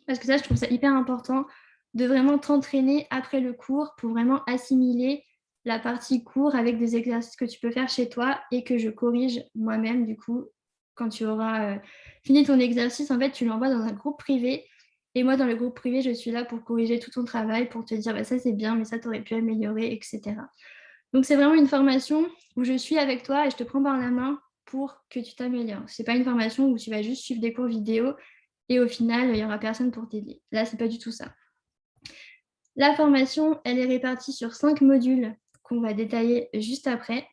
Parce que ça, je trouve ça hyper important de vraiment t'entraîner après le cours pour vraiment assimiler la partie cours avec des exercices que tu peux faire chez toi et que je corrige moi-même du coup. Quand tu auras fini ton exercice, en fait, tu l'envoies dans un groupe privé. Et moi, dans le groupe privé, je suis là pour corriger tout ton travail, pour te dire, bah, ça c'est bien, mais ça, tu aurais pu améliorer, etc. Donc, c'est vraiment une formation où je suis avec toi et je te prends par la main pour que tu t'améliores. Ce n'est pas une formation où tu vas juste suivre des cours vidéo et au final, il n'y aura personne pour t'aider. Là, ce n'est pas du tout ça. La formation, elle est répartie sur 5 modules qu'on va détailler juste après.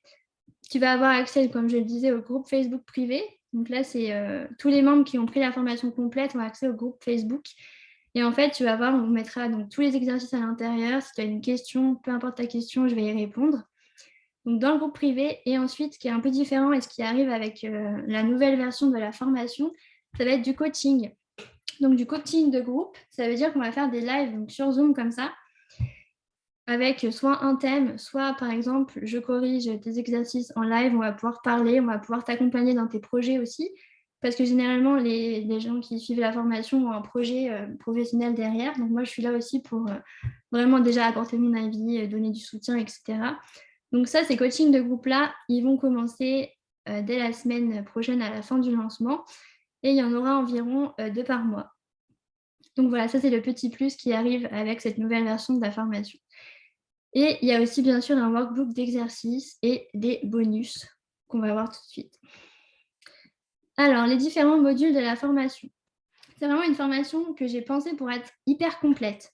Tu vas avoir accès, comme je le disais, au groupe Facebook privé. Donc là, c'est tous les membres qui ont pris la formation complète ont accès au groupe Facebook. Et en fait, tu vas voir, on vous mettra donc tous les exercices à l'intérieur. Si tu as une question, peu importe ta question, je vais y répondre. Donc dans le groupe privé. Et ensuite, ce qui est un peu différent et ce qui arrive avec la nouvelle version de la formation, ça va être du coaching. Donc du coaching de groupe, ça veut dire qu'on va faire des lives donc, sur Zoom comme ça, avec soit un thème, soit par exemple, je corrige tes exercices en live, on va pouvoir parler, on va pouvoir t'accompagner dans tes projets aussi, parce que généralement, les gens qui suivent la formation ont un projet professionnel derrière. Donc moi, je suis là aussi pour vraiment déjà apporter mon avis, donner du soutien, etc. Donc ça, ces coachings de groupe-là, ils vont commencer dès la semaine prochaine à la fin du lancement, et il y en aura environ 2 par mois. Donc voilà, ça c'est le petit plus qui arrive avec cette nouvelle version de la formation. Et il y a aussi bien sûr un workbook d'exercices et des bonus qu'on va voir tout de suite. Alors, les différents modules de la formation. C'est vraiment une formation que j'ai pensée pour être hyper complète.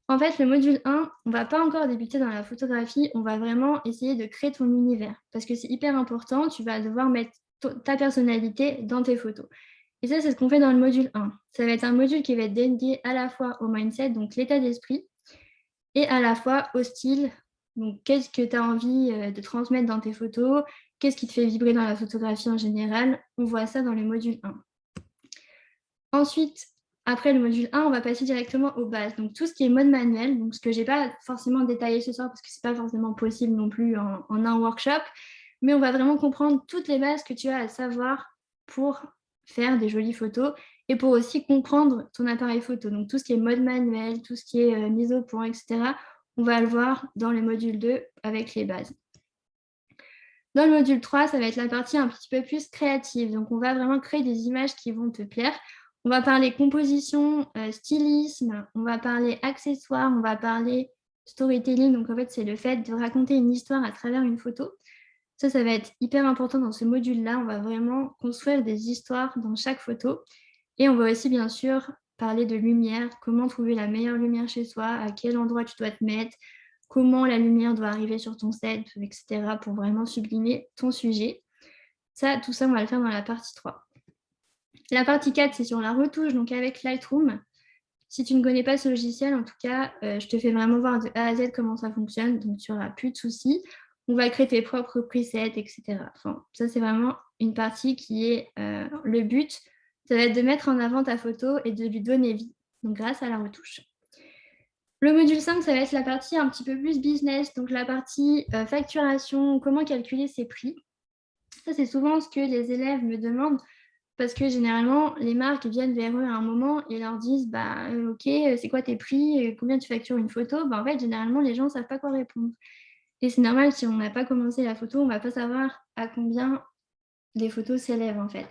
En fait, le module 1, on ne va pas encore débuter dans la photographie, on va vraiment essayer de créer ton univers parce que c'est hyper important, tu vas devoir mettre ta personnalité dans tes photos. Et ça, c'est ce qu'on fait dans le module 1. Ça va être un module qui va être dédié à la fois au mindset, donc l'état d'esprit, et à la fois au style. Donc, qu'est-ce que tu as envie de transmettre dans tes photos? Qu'est-ce qui te fait vibrer dans la photographie en général? On voit ça dans le module 1. Ensuite, après le module 1, on va passer directement aux bases. Donc, tout ce qui est mode manuel, donc ce que je n'ai pas forcément détaillé ce soir parce que ce n'est pas forcément possible non plus en un workshop, mais on va vraiment comprendre toutes les bases que tu as à savoir pour faire des jolies photos et pour aussi comprendre ton appareil photo. Donc, tout ce qui est mode manuel, tout ce qui est mise au point, etc., on va le voir dans le module 2 avec les bases. Dans le module 3, ça va être la partie un petit peu plus créative. Donc, on va vraiment créer des images qui vont te plaire. On va parler composition, stylisme, on va parler accessoires, on va parler storytelling. Donc, en fait, c'est le fait de raconter une histoire à travers une photo. Ça va être hyper important dans ce module-là. On va vraiment construire des histoires dans chaque photo. Et on va aussi, bien sûr, parler de lumière, comment trouver la meilleure lumière chez soi, à quel endroit tu dois te mettre, comment la lumière doit arriver sur ton set, etc. pour vraiment sublimer ton sujet. Tout ça, on va le faire dans la partie 3. La partie 4, c'est sur la retouche, donc avec Lightroom. Si tu ne connais pas ce logiciel, en tout cas, je te fais vraiment voir de A à Z comment ça fonctionne, donc tu n'auras plus de soucis. On va créer tes propres presets, etc. Enfin, ça, c'est vraiment une partie qui est le but. Ça va être de mettre en avant ta photo et de lui donner vie, donc grâce à la retouche. Le module 5, ça va être la partie un petit peu plus business, donc la partie facturation, comment calculer ses prix. Ça, c'est souvent ce que les élèves me demandent parce que généralement, les marques viennent vers eux à un moment et leur disent ok, c'est quoi tes prix, combien tu factures une photo? En fait, généralement, les gens ne savent pas quoi répondre. Et c'est normal, si on n'a pas commencé la photo, on ne va pas savoir à combien les photos s'élèvent en fait.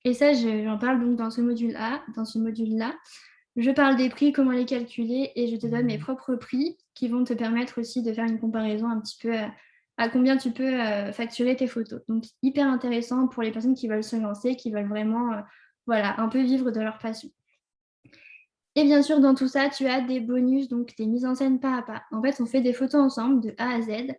Et ça, j'en parle donc dans ce module-là. Je parle des prix, comment les calculer, et je te donne mes propres prix qui vont te permettre aussi de faire une comparaison un petit peu à combien tu peux facturer tes photos. Donc, hyper intéressant pour les personnes qui veulent se lancer, qui veulent vraiment un peu vivre de leur passion. Et bien sûr, dans tout ça, tu as des bonus, donc des mises en scène pas à pas. En fait, on fait des photos ensemble de A à Z.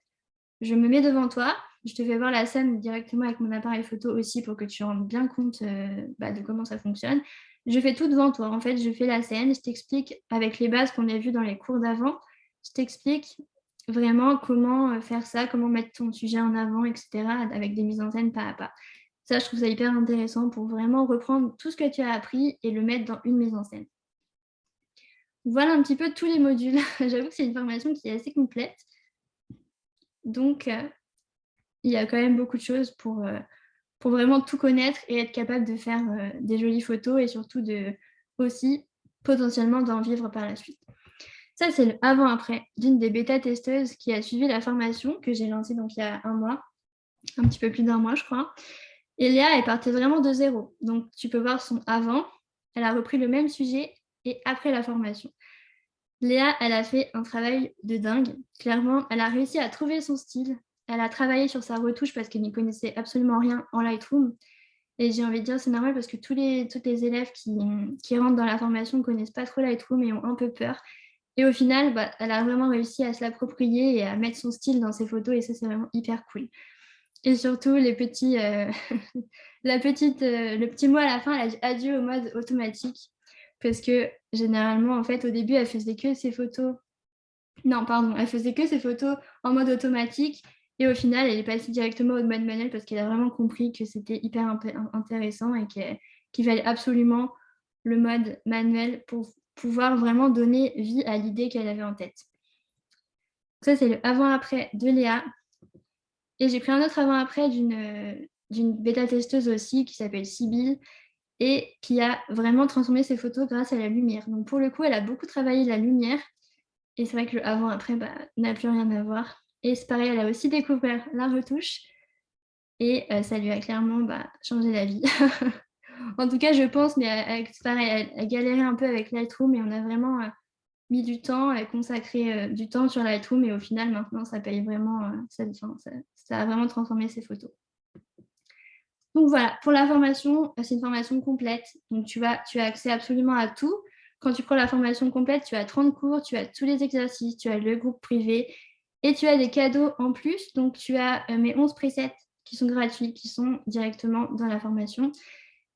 Je me mets devant toi, je te fais voir la scène directement avec mon appareil photo aussi pour que tu rendes bien compte de comment ça fonctionne. Je fais tout devant toi. En fait, je fais la scène, je t'explique avec les bases qu'on a vues dans les cours d'avant. Je t'explique vraiment comment faire ça, comment mettre ton sujet en avant, etc. avec des mises en scène pas à pas. Ça, je trouve ça hyper intéressant pour vraiment reprendre tout ce que tu as appris et le mettre dans une mise en scène. Voilà un petit peu tous les modules. J'avoue que c'est une formation qui est assez complète. Donc, il y a quand même beaucoup de choses pour vraiment tout connaître et être capable de faire des jolies photos et surtout aussi potentiellement d'en vivre par la suite. Ça, c'est le avant-après d'une des bêta-testeuses qui a suivi la formation que j'ai lancée donc il y a un mois, un petit peu plus d'un mois, je crois. Et Léa est partie vraiment de zéro. Donc, tu peux voir son avant. Elle a repris le même sujet et après la formation. Léa, elle a fait un travail de dingue. Clairement, elle a réussi à trouver son style. Elle a travaillé sur sa retouche parce qu'elle n'y connaissait absolument rien en Lightroom. Et j'ai envie de dire, c'est normal parce que tous les élèves qui rentrent dans la formation ne connaissent pas trop Lightroom et ont un peu peur. Et au final, elle a vraiment réussi à se l'approprier et à mettre son style dans ses photos. Et ça, c'est vraiment hyper cool. Et surtout, le petit mot à la fin, elle a dit adieu au mode automatique. Parce que généralement, en fait, au début, elle faisait que ses photos. Non, pardon, elle faisait que ses photos en mode automatique. Et au final, elle est passée directement au mode manuel parce qu'elle a vraiment compris que c'était hyper intéressant et qu'il fallait absolument le mode manuel pour pouvoir vraiment donner vie à l'idée qu'elle avait en tête. Ça, c'est le avant-après de Léa. Et j'ai pris un autre avant-après d'une bêta-testeuse aussi qui s'appelle Sibylle et qui a vraiment transformé ses photos grâce à la lumière. Donc pour le coup, elle a beaucoup travaillé la lumière. Et c'est vrai que le avant-après n'a plus rien à voir. Et c'est pareil, elle a aussi découvert la retouche. Et ça lui a clairement changé la vie. En tout cas, je pense, mais c'est pareil, elle a galéré un peu avec Lightroom et on a vraiment mis du temps, à consacrer du temps sur Lightroom et au final, maintenant, ça paye vraiment, ça a vraiment transformé ses photos. Donc voilà, pour la formation, c'est une formation complète. Donc tu as accès absolument à tout. Quand tu prends la formation complète, tu as 30 cours, tu as tous les exercices, tu as le groupe privé et tu as des cadeaux en plus. Donc tu as mes 11 presets qui sont gratuits, qui sont directement dans la formation.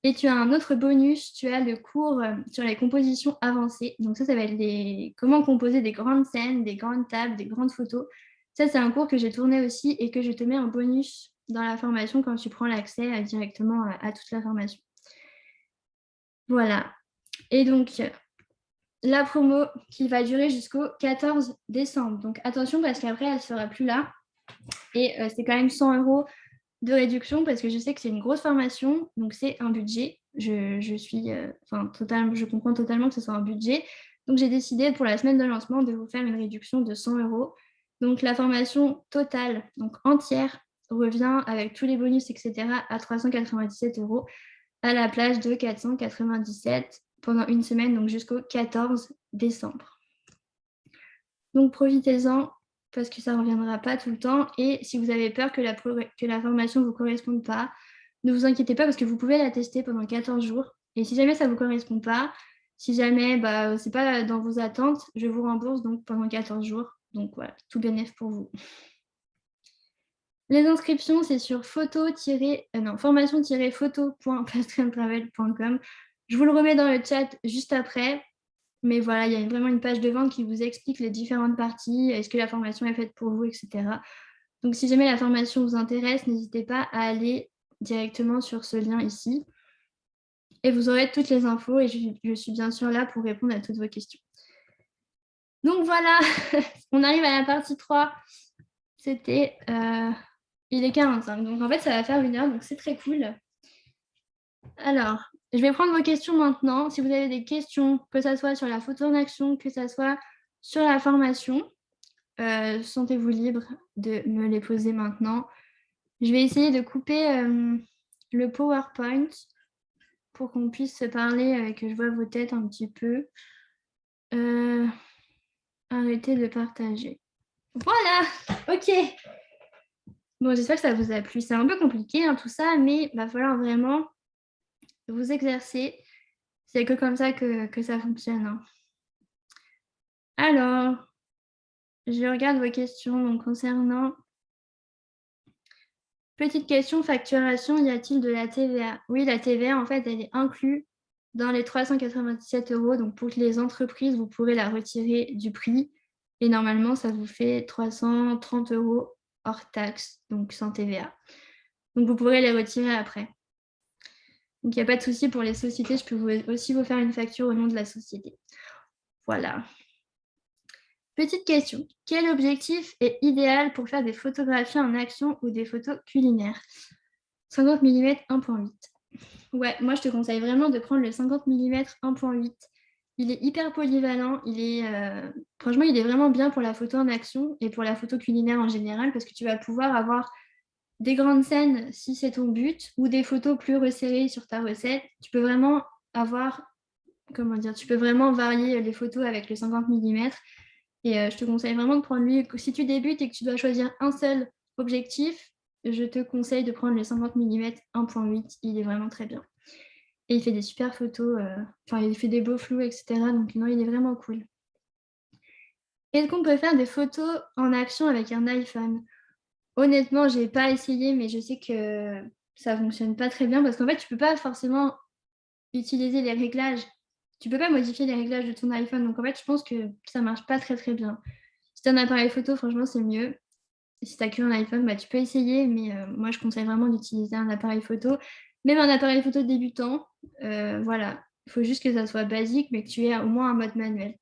Et tu as un autre bonus, tu as le cours sur les compositions avancées. Donc ça va être comment composer des grandes scènes, des grandes tables, des grandes photos. Ça, c'est un cours que j'ai tourné aussi et que je te mets en bonus dans la formation quand tu prends l'accès directement à toute la formation. Voilà. Et donc, la promo qui va durer jusqu'au 14 décembre. Donc, attention parce qu'après, elle ne sera plus là. Et c'est quand même 100 € de réduction parce que je sais que c'est une grosse formation, donc c'est un budget. Je comprends totalement que ce soit un budget. Donc j'ai décidé pour la semaine de lancement de vous faire une réduction de 100 €. Donc la formation totale, donc entière, revient avec tous les bonus, etc. à 397 € à la place de 497 pendant une semaine, donc jusqu'au 14 décembre. Donc profitez-en parce que ça ne reviendra pas tout le temps. Et si vous avez peur que la formation ne vous corresponde pas, ne vous inquiétez pas parce que vous pouvez la tester pendant 14 jours. Et si jamais ça ne vous correspond pas, si jamais ce n'est pas dans vos attentes, je vous rembourse donc pendant 14 jours. Donc voilà, tout bénéf pour vous. Les inscriptions, c'est sur formation-photo.pastreltravel.com. Je vous le remets dans le chat juste après. Mais voilà, il y a vraiment une page de vente qui vous explique les différentes parties, est-ce que la formation est faite pour vous, etc. Donc, si jamais la formation vous intéresse, n'hésitez pas à aller directement sur ce lien ici. Et vous aurez toutes les infos et je suis bien sûr là pour répondre à toutes vos questions. Donc voilà, on arrive à la partie 3. C'était... il est 45, donc en fait, ça va faire 1 heure, donc c'est très cool. Alors, je vais prendre vos questions maintenant. Si vous avez des questions, que ce soit sur la photo en action, que ce soit sur la formation, sentez-vous libre de me les poser maintenant. Je vais essayer de couper le PowerPoint pour qu'on puisse se parler, que je vois vos têtes un petit peu. Arrêtez de partager. Voilà, ok. Bon, j'espère que ça vous a plu. C'est un peu compliqué tout ça, mais il va falloir vraiment vous exercer. C'est que comme ça que ça fonctionne. Alors, je regarde vos questions donc, concernant... Petite question, facturation, y a-t-il de la TVA? Oui, la TVA, en fait, elle est inclue dans les 397 €. Donc, pour les entreprises, vous pourrez la retirer du prix. Et normalement, ça vous fait 330 € hors taxe, donc sans TVA. Donc, vous pourrez les retirer après. Donc, il n'y a pas de souci pour les sociétés. Je peux aussi vous faire une facture au nom de la société. Voilà. Petite question. Quel objectif est idéal pour faire des photographies en action ou des photos culinaires? 50 mm 1.8. Ouais, moi, je te conseille vraiment de prendre le 50 mm 1.8. Il est hyper polyvalent. Franchement, il est vraiment bien pour la photo en action et pour la photo culinaire en général parce que tu vas pouvoir avoir des grandes scènes si c'est ton but ou des photos plus resserrées sur ta recette. Tu peux vraiment tu peux vraiment varier les photos avec le 50 mm. Et je te conseille vraiment de prendre lui. Si tu débutes et que tu dois choisir un seul objectif, je te conseille de prendre le 50 mm 1.8. Il est vraiment très bien. Et il fait des super photos. Il fait des beaux flous, etc. Donc non, il est vraiment cool. Est-ce qu'on peut faire des photos en action avec un iPhone? Honnêtement, je n'ai pas essayé, mais je sais que ça ne fonctionne pas très bien parce qu'en fait, tu ne peux pas forcément utiliser les réglages. Tu ne peux pas modifier les réglages de ton iPhone. Donc en fait, je pense que ça ne marche pas très très bien. Si tu as un appareil photo, franchement, c'est mieux. Si tu n'as qu'un iPhone, tu peux essayer, mais moi, je conseille vraiment d'utiliser un appareil photo. Même un appareil photo débutant, voilà. Il faut juste que ça soit basique, mais que tu aies au moins un mode manuel.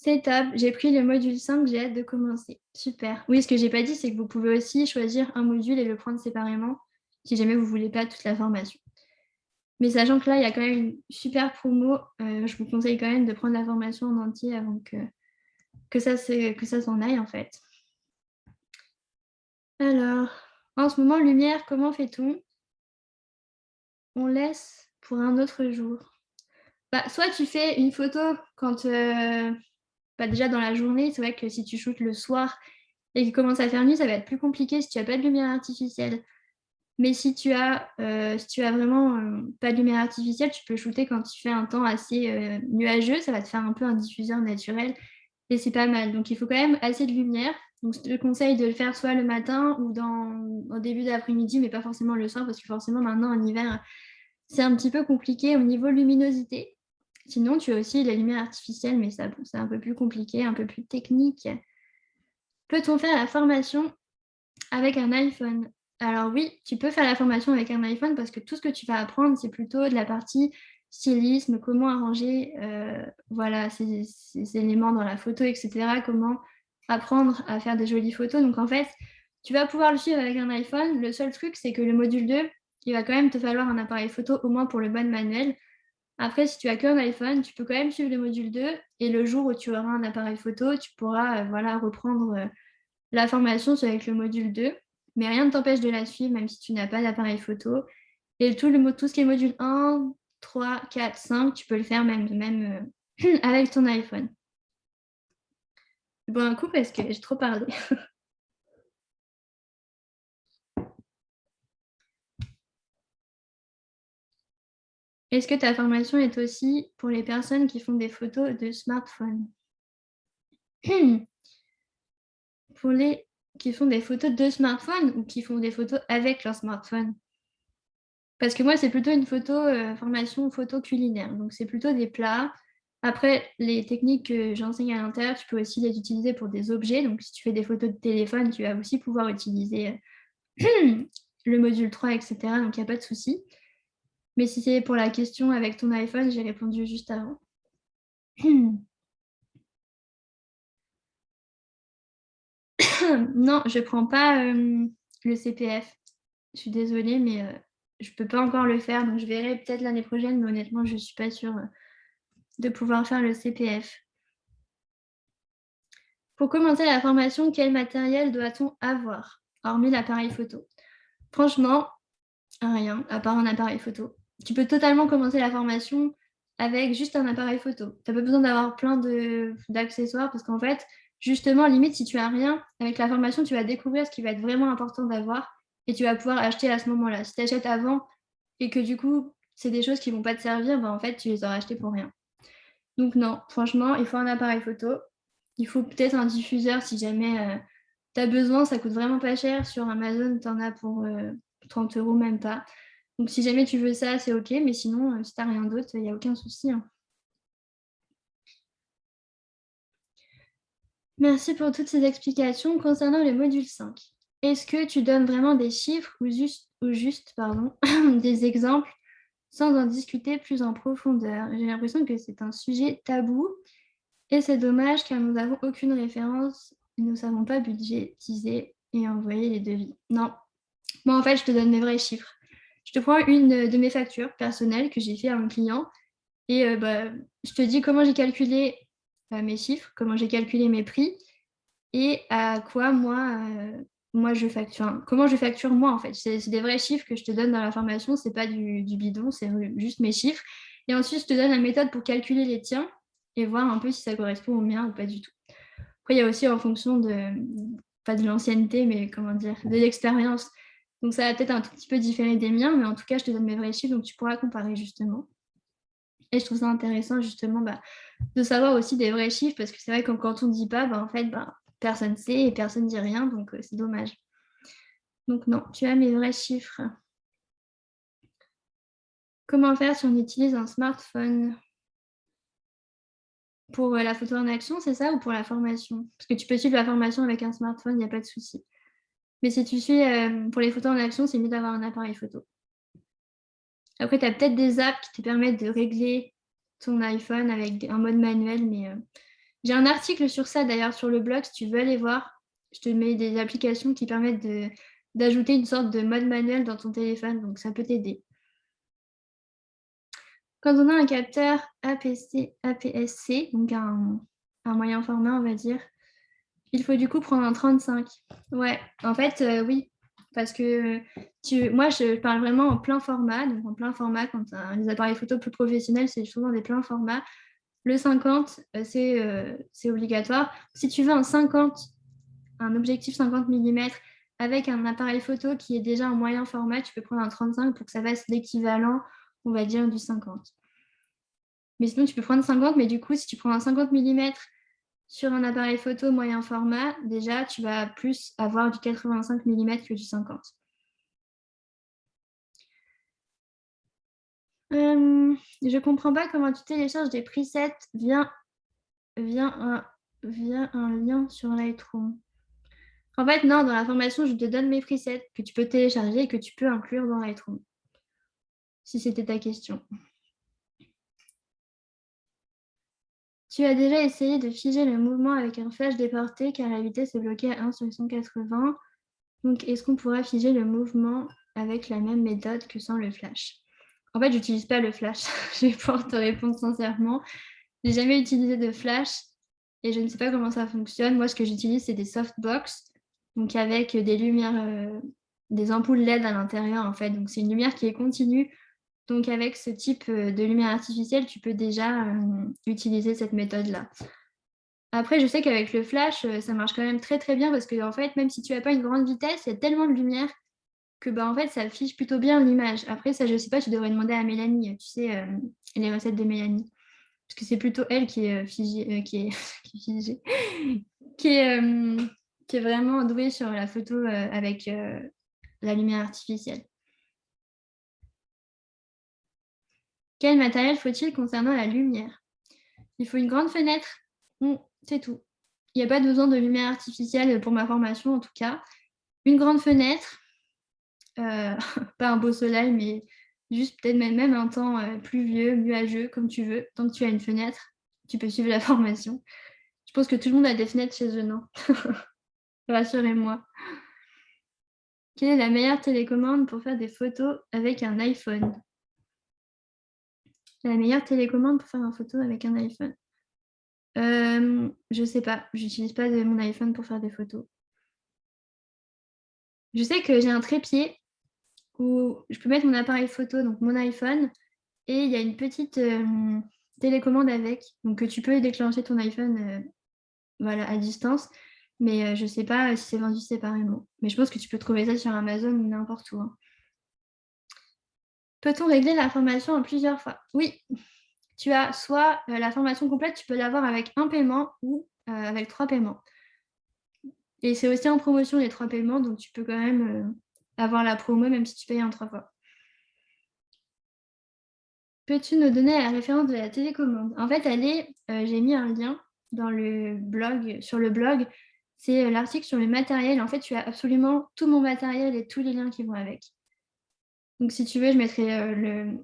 C'est top, j'ai pris le module 5, j'ai hâte de commencer. Super. Oui, ce que j'ai pas dit, c'est que vous pouvez aussi choisir un module et le prendre séparément, si jamais vous voulez pas toute la formation. Mais sachant que là, il y a quand même une super promo, je vous conseille quand même de prendre la formation en entier avant que ça s'en aille, en fait. Alors, en ce moment, lumière, comment fait-on? On laisse pour un autre jour. Soit tu fais une photo quand... déjà dans la journée, c'est vrai que si tu shootes le soir et qu'il commence à faire nuit, ça va être plus compliqué si tu n'as pas de lumière artificielle. Mais si tu as vraiment pas de lumière artificielle, tu peux shooter quand il fait un temps assez nuageux, ça va te faire un peu un diffuseur naturel et c'est pas mal. Donc il faut quand même assez de lumière. Donc je te conseille de le faire soit le matin ou au début d'après-midi, mais pas forcément le soir parce que forcément maintenant en hiver, c'est un petit peu compliqué au niveau luminosité. Sinon, tu as aussi la lumière artificielle, mais ça, c'est un peu plus compliqué, un peu plus technique. Peut-on faire la formation avec un iPhone? Alors oui, tu peux faire la formation avec un iPhone parce que tout ce que tu vas apprendre, c'est plutôt de la partie stylisme, comment arranger ces éléments dans la photo, etc. Comment apprendre à faire des jolies photos. Donc en fait, tu vas pouvoir le suivre avec un iPhone. Le seul truc, c'est que le module 2, il va quand même te falloir un appareil photo, au moins pour le mode manuel. Après, si tu as qu'un iPhone, tu peux quand même suivre le module 2 et le jour où tu auras un appareil photo, tu pourras reprendre la formation avec le module 2. Mais rien ne t'empêche de la suivre, même si tu n'as pas d'appareil photo. Et tout ce qui est module 1, 3, 4, 5, tu peux le faire même avec ton iPhone. Bon, un coup, parce que j'ai trop parlé. Est-ce que ta formation est aussi pour les personnes qui font des photos de smartphone? Pour les qui font des photos de smartphone ou qui font des photos avec leur smartphone? Parce que moi, c'est plutôt une formation photo culinaire. Donc, c'est plutôt des plats. Après, les techniques que j'enseigne à l'intérieur, tu peux aussi les utiliser pour des objets. Donc, si tu fais des photos de téléphone, tu vas aussi pouvoir utiliser le module 3, etc. Donc, il n'y a pas de souci. Mais si c'est pour la question avec ton iPhone, j'ai répondu juste avant. Non, je ne prends pas le CPF. Je suis désolée, mais je ne peux pas encore le faire. Donc, je verrai peut-être l'année prochaine, mais honnêtement, je ne suis pas sûre de pouvoir faire le CPF. Pour commencer la formation, quel matériel doit-on avoir, hormis l'appareil photo? Franchement, rien, à part un appareil photo. Tu peux totalement commencer la formation avec juste un appareil photo. Tu n'as pas besoin d'avoir plein d'accessoires parce qu'en fait, justement, limite, si tu as rien, avec la formation, tu vas découvrir ce qui va être vraiment important d'avoir et tu vas pouvoir acheter à ce moment-là. Si tu achètes avant et que du coup, c'est des choses qui ne vont pas te servir, en fait, tu les auras achetées pour rien. Donc non, franchement, il faut un appareil photo. Il faut peut-être un diffuseur si jamais tu as besoin. Ça coûte vraiment pas cher. Sur Amazon, tu en as pour 30 € même pas. Donc si jamais tu veux ça, c'est OK. Mais sinon, si tu n'as rien d'autre, il n'y a aucun souci. Merci pour toutes ces explications. Concernant le module 5, est-ce que tu donnes vraiment des chiffres ou au juste pardon, des exemples sans en discuter plus en profondeur. J'ai l'impression que c'est un sujet tabou et c'est dommage car nous n'avons aucune référence et nous ne savons pas budgétiser et envoyer les devis. Non, moi en fait, je te donne mes vrais chiffres. Je te prends une de mes factures personnelles que j'ai fait à un client et je te dis comment j'ai calculé mes chiffres, comment j'ai calculé mes prix et à quoi moi je facture. Enfin, comment je facture moi en fait. C'est des vrais chiffres que je te donne dans la formation, c'est pas du bidon, c'est juste mes chiffres. Et ensuite, je te donne la méthode pour calculer les tiens et voir un peu si ça correspond au mien ou pas du tout. Après, il y a aussi en fonction pas de l'ancienneté, mais comment dire, de l'expérience. Donc ça va peut-être un tout petit peu différer des miens, mais en tout cas, je te donne mes vrais chiffres, donc tu pourras comparer justement. Et je trouve ça intéressant justement de savoir aussi des vrais chiffres, parce que c'est vrai que quand on ne dit pas, en fait, personne ne sait et personne ne dit rien, donc c'est dommage. Donc non, tu as mes vrais chiffres. Comment faire si on utilise un smartphone? Pour la photo en action, c'est ça, ou pour la formation? Parce que tu peux suivre la formation avec un smartphone, il n'y a pas de souci. Mais si tu suis pour les photos en action, c'est mieux d'avoir un appareil photo. Après, tu as peut-être des apps qui te permettent de régler ton iPhone avec un mode manuel, mais j'ai un article sur ça d'ailleurs sur le blog, si tu veux aller voir. Je te mets des applications qui permettent d'ajouter une sorte de mode manuel dans ton téléphone, donc ça peut t'aider. Quand on a un capteur APS-C, donc un moyen format, on va dire, il faut du coup prendre un 35. Ouais, en fait, oui, parce que moi, je parle vraiment en plein format. Donc, en plein format, quand les appareils photo plus professionnels, c'est souvent des pleins formats. Le 50, c'est obligatoire. Si tu veux un objectif 50 mm avec un appareil photo qui est déjà en moyen format, tu peux prendre un 35 pour que ça fasse l'équivalent, on va dire, du 50. Mais sinon, tu peux prendre 50, mais du coup, si tu prends un 50 mm sur un appareil photo moyen format, déjà, tu vas plus avoir du 85 mm que du 50. Je ne comprends pas comment tu télécharges des presets via un lien sur Lightroom. En fait, non, dans la formation, je te donne mes presets que tu peux télécharger et que tu peux inclure dans Lightroom, si c'était ta question. Tu as déjà essayé de figer le mouvement avec un flash déporté car la vitesse est bloquée à 1 sur 180. Donc, est-ce qu'on pourra figer le mouvement avec la même méthode que sans le flash? En fait, j'utilise pas le flash. Je vais pouvoir te répondre sincèrement. J'ai jamais utilisé de flash et je ne sais pas comment ça fonctionne. Moi, ce que j'utilise, c'est des softbox, donc avec des lumières, des ampoules LED à l'intérieur, en fait. Donc, c'est une lumière qui est continue. Donc, avec ce type de lumière artificielle, tu peux déjà utiliser cette méthode-là. Après, je sais qu'avec le flash, ça marche quand même très très bien parce que en fait, même si tu n'as pas une grande vitesse, il y a tellement de lumière que en fait, ça affiche plutôt bien l'image. Après, ça, je sais pas, tu devrais demander à Mélanie, tu sais, les recettes de Mélanie. Parce que c'est plutôt elle qui est figée, qui est figée, qui est, qui est vraiment douée sur la photo avec la lumière artificielle. Quel matériel faut-il concernant la lumière? Il faut une grande fenêtre. C'est tout. Il n'y a pas besoin de lumière artificielle pour ma formation, en tout cas. Une grande fenêtre, pas un beau soleil, mais juste peut-être même un temps pluvieux, nuageux, comme tu veux. Tant que tu as une fenêtre, tu peux suivre la formation. Je pense que tout le monde a des fenêtres chez eux, non? Rassurez-moi. Quelle est la meilleure télécommande pour faire des photos avec un iPhone? La meilleure télécommande pour faire une photo avec un iPhone? Je sais pas. J'utilise pas mon iPhone pour faire des photos. Je sais que j'ai un trépied où je peux mettre mon appareil photo, donc mon iPhone, et il y a une petite télécommande avec, donc que tu peux déclencher ton iPhone à distance, mais je ne sais pas si c'est vendu séparément. Mais je pense que tu peux trouver ça sur Amazon ou n'importe où. Peut-on régler la formation en plusieurs fois? Oui, tu as soit la formation complète, tu peux l'avoir avec un paiement ou avec 3 paiements. Et c'est aussi en promotion les 3 paiements, donc tu peux quand même avoir la promo même si tu payes en 3 fois. Peux-tu nous donner la référence de la télécommande? En fait, j'ai mis un lien dans le blog, sur le blog. C'est l'article sur le matériel. En fait, tu as absolument tout mon matériel et tous les liens qui vont avec. Donc, si tu veux, je mettrai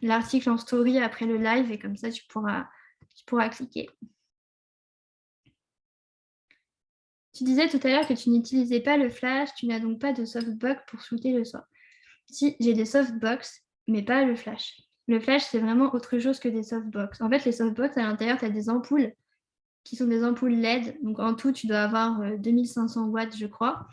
l'article en story après le live et comme ça, tu pourras cliquer. Tu disais tout à l'heure que tu n'utilisais pas le flash, tu n'as donc pas de softbox pour shooter le soir. Si, j'ai des softbox, mais pas le flash. Le flash, c'est vraiment autre chose que des softbox. En fait, les softbox, à l'intérieur, tu as des ampoules qui sont des ampoules LED. Donc, en tout, tu dois avoir 2500 watts, je crois.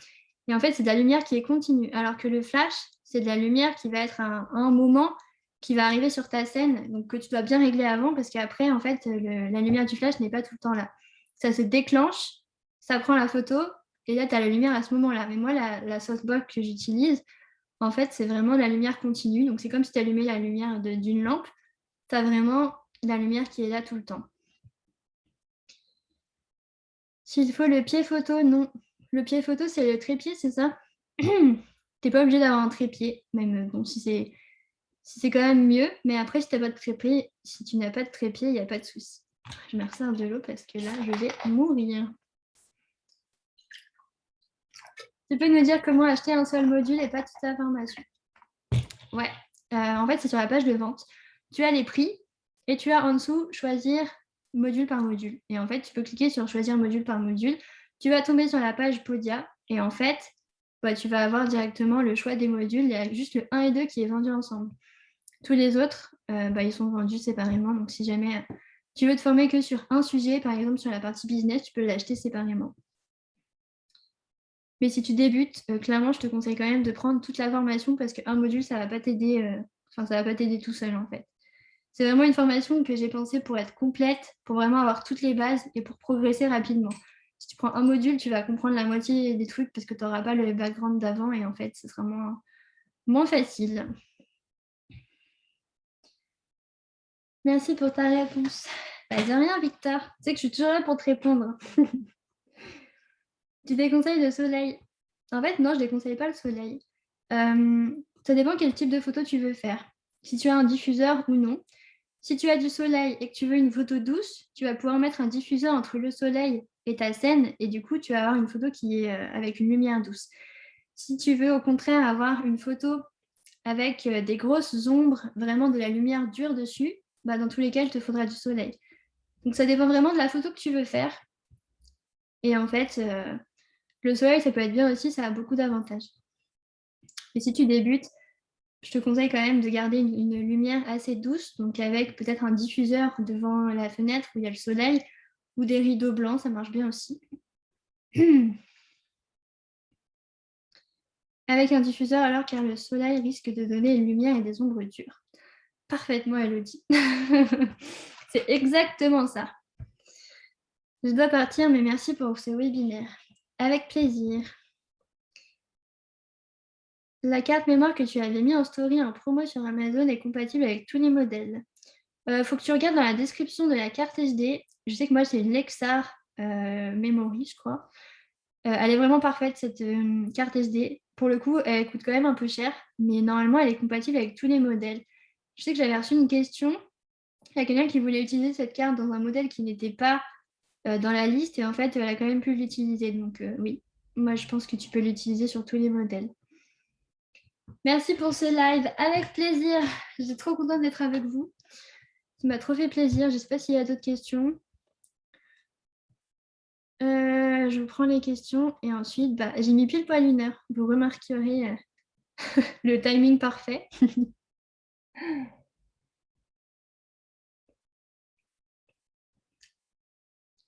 Et en fait, c'est de la lumière qui est continue. Alors que le flash, c'est de la lumière qui va être à un moment qui va arriver sur ta scène, donc que tu dois bien régler avant, parce qu'après, en fait, la lumière du flash n'est pas tout le temps là. Ça se déclenche, ça prend la photo, et là, tu as la lumière à ce moment-là. Mais moi, la softbox que j'utilise, en fait, c'est vraiment la lumière continue. Donc, c'est comme si tu allumais la lumière d'une lampe. Tu as vraiment la lumière qui est là tout le temps. S'il faut le pied photo, non. Le pied photo, c'est le trépied, c'est ça? T'es pas obligé d'avoir un trépied, même bon, si c'est quand même mieux. Mais après, si t'as pas de trépied, si tu n'as pas de trépied, il n'y a pas de souci. Je me resserre de l'eau parce que là, je vais mourir. Tu peux nous dire comment acheter un seul module et pas toute la formation? Ouais, en fait, c'est sur la page de vente. Tu as les prix et tu as en dessous choisir module par module. Et en fait, tu peux cliquer sur choisir module par module. Tu vas tomber sur la page Podia et en fait, tu vas avoir directement le choix des modules. Il y a juste le 1 et 2 qui est vendu ensemble. Tous les autres, ils sont vendus séparément. Donc, si jamais tu veux te former que sur un sujet, par exemple sur la partie business, tu peux l'acheter séparément. Mais si tu débutes, clairement, je te conseille quand même de prendre toute la formation parce qu'un module, ça ne va pas t'aider. Ça va pas t'aider tout seul en fait. C'est vraiment une formation que j'ai pensée pour être complète, pour vraiment avoir toutes les bases et pour progresser rapidement. Si tu prends un module, tu vas comprendre la moitié des trucs parce que tu n'auras pas le background d'avant et en fait, ce sera moins facile. Merci pour ta réponse. De rien, Victor. Tu sais que je suis toujours là pour te répondre. Tu déconseilles le soleil? En fait, non, je ne déconseille pas le soleil. Ça dépend quel type de photo tu veux faire. Si tu as un diffuseur ou non. Si tu as du soleil et que tu veux une photo douce, tu vas pouvoir mettre un diffuseur entre le soleil et ta scène et du coup, tu vas avoir une photo qui est avec une lumière douce. Si tu veux au contraire avoir une photo avec des grosses ombres, vraiment de la lumière dure dessus, dans tous les cas, il te faudra du soleil. Donc ça dépend vraiment de la photo que tu veux faire. Et en fait, le soleil, ça peut être bien aussi, ça a beaucoup d'avantages. Et si tu débutes, je te conseille quand même de garder une lumière assez douce, donc avec peut-être un diffuseur devant la fenêtre où il y a le soleil, ou des rideaux blancs, ça marche bien aussi. Avec un diffuseur alors, car le soleil risque de donner une lumière et des ombres dures. Parfaitement, Elodie. C'est exactement ça. Je dois partir, mais merci pour ce webinaire. Avec plaisir. La carte mémoire que tu avais mis en story en promo sur Amazon est compatible avec tous les modèles. Faut que tu regardes dans la description de la carte SD. Je sais que moi, c'est une Lexar Memory, je crois. Elle est vraiment parfaite, cette carte SD. Pour le coup, elle coûte quand même un peu cher, mais normalement, elle est compatible avec tous les modèles. Je sais que j'avais reçu une question. Il y a quelqu'un qui voulait utiliser cette carte dans un modèle qui n'était pas dans la liste, et en fait, elle a quand même pu l'utiliser. Donc oui, moi, je pense que tu peux l'utiliser sur tous les modèles. Merci pour ce live, avec plaisir. J'étais trop contente d'être avec vous. Ça m'a trop fait plaisir. Je ne sais pas s'il y a d'autres questions. Je prends les questions et ensuite, j'ai mis pile poil 1 heure. Vous remarquerez le timing parfait.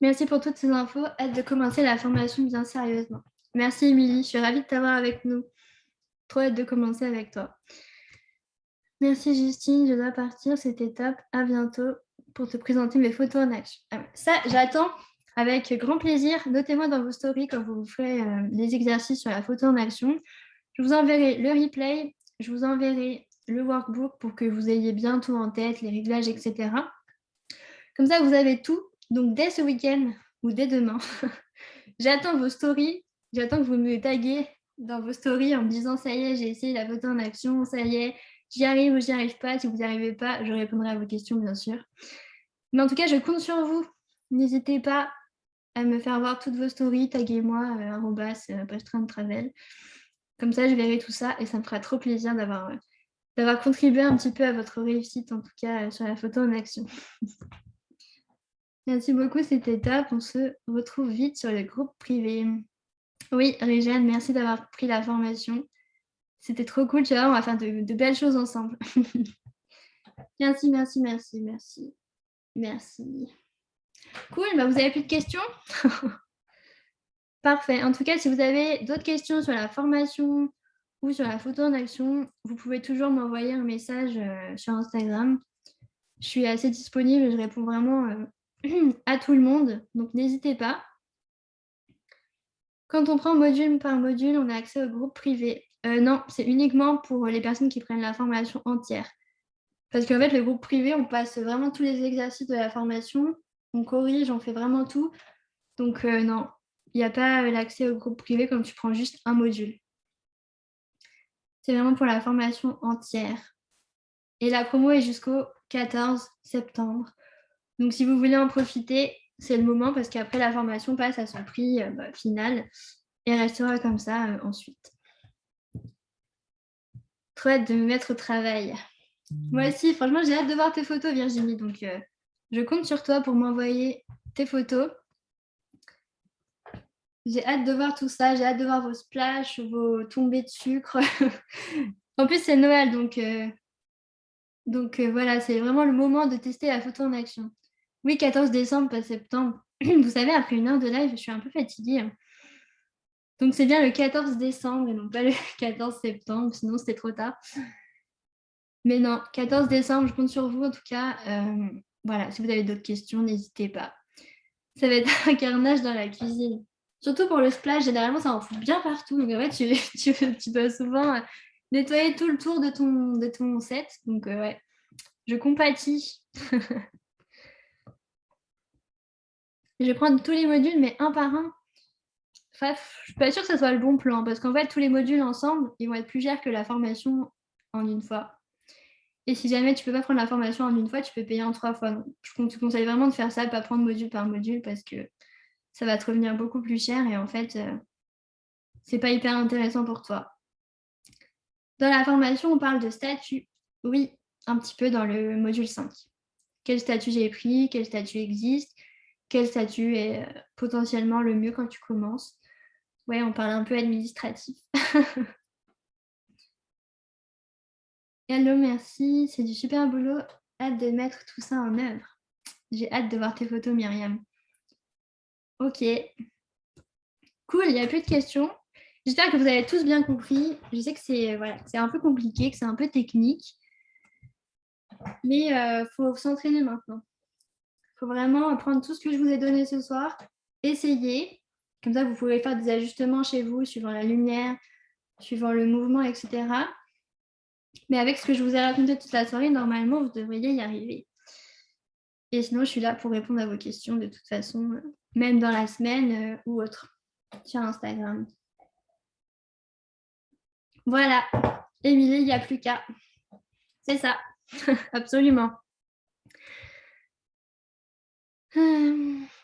Merci pour toutes ces infos. Hâte de commencer la formation bien sérieusement. Merci Émilie, je suis ravie de t'avoir avec nous. Trop hâte de commencer avec toi. Merci Justine, je dois partir, c'était top. À bientôt pour te présenter mes photos en action. Ça, j'attends avec grand plaisir. Notez-moi dans vos stories quand vous ferez les exercices sur la photo en action. Je vous enverrai le replay, je vous enverrai le workbook pour que vous ayez bien tout en tête, les réglages, etc. Comme ça, vous avez tout. Donc, dès ce week-end ou dès demain, j'attends vos stories. J'attends que vous me taguez dans vos stories en me disant « ça y est, j'ai essayé la photo en action, ça y est, j'y arrive ou j'y arrive pas. » Si vous n'y arrivez pas, je répondrai à vos questions, bien sûr. Mais en tout cas, je compte sur vous. N'hésitez pas à me faire voir toutes vos stories. Taguez-moi, @postraintravel. Comme ça, je verrai tout ça et ça me fera trop plaisir d'avoir contribué un petit peu à votre réussite, en tout cas sur la photo en action. Merci beaucoup, c'était top. On se retrouve vite sur le groupe privé. Oui, Réjeanne, merci d'avoir pris la formation. C'était trop cool, tu vois, on va faire de belles choses ensemble. Merci, merci, merci, merci. Merci. Cool, bah vous avez plus de questions? Parfait. En tout cas, si vous avez d'autres questions sur la formation ou sur la photo en action, vous pouvez toujours m'envoyer un message sur Instagram. Je suis assez disponible, je réponds vraiment à tout le monde, donc n'hésitez pas. Quand on prend module par module, on a accès au groupe privé. Non, c'est uniquement pour les personnes qui prennent la formation entière. Parce qu'en fait, le groupe privé, on passe vraiment tous les exercices de la formation, on corrige, on fait vraiment tout. Donc non, il n'y a pas l'accès au groupe privé comme tu prends juste un module. C'est vraiment pour la formation entière. Et la promo est jusqu'au 14 septembre. Donc si vous voulez en profiter, c'est le moment parce qu'après la formation passe à son prix final et restera comme ça ensuite. Trop hâte de me mettre au travail. Moi aussi, franchement, j'ai hâte de voir tes photos, Virginie. Donc, je compte sur toi pour m'envoyer tes photos. J'ai hâte de voir tout ça. J'ai hâte de voir vos splashs, vos tombées de sucre. En plus, c'est Noël, donc voilà, c'est vraiment le moment de tester la photo en action. Oui, 14 décembre, pas septembre. Vous savez, après une heure de live, je suis un peu fatiguée. Donc, c'est bien le 14 décembre et non pas le 14 septembre, sinon c'était trop tard. Mais non, 14 décembre, je compte sur vous en tout cas. Voilà, si vous avez d'autres questions, n'hésitez pas. Ça va être un carnage dans la cuisine. Surtout pour le splash, généralement, ça en fout bien partout. Donc, en fait, tu dois souvent nettoyer tout le tour de ton set. Donc, ouais, je compatis. Je vais prendre tous les modules, mais un par un. Enfin, je suis pas sûre que ce soit le bon plan, parce qu'en fait, tous les modules ensemble, ils vont être plus chers que la formation en une fois. Et si jamais tu peux pas prendre la formation en une fois, tu peux payer en 3 fois. Donc, je te conseille vraiment de faire ça, pas prendre module par module, parce que ça va te revenir beaucoup plus cher et en fait, c'est pas hyper intéressant pour toi. Dans la formation, on parle de statut. Oui, un petit peu dans le module 5. Quel statut j'ai pris, quel statut existe, quel statut est potentiellement le mieux quand tu commences. Ouais, on parle un peu administratif. Hello, merci, c'est du super boulot. Hâte de mettre tout ça en œuvre. J'ai hâte de voir tes photos, Myriam. Ok. Cool, il n'y a plus de questions. J'espère que vous avez tous bien compris. Je sais que c'est un peu compliqué, que c'est un peu technique. Mais il faut s'entraîner maintenant. Il faut vraiment prendre tout ce que je vous ai donné ce soir, essayer. Comme ça, vous pouvez faire des ajustements chez vous, suivant la lumière, suivant le mouvement, etc. Mais avec ce que je vous ai raconté toute la soirée, normalement, vous devriez y arriver. Et sinon, je suis là pour répondre à vos questions de toute façon, même dans la semaine ou autre, sur Instagram. Voilà, Émilie, il n'y a plus qu'à. C'est ça, absolument.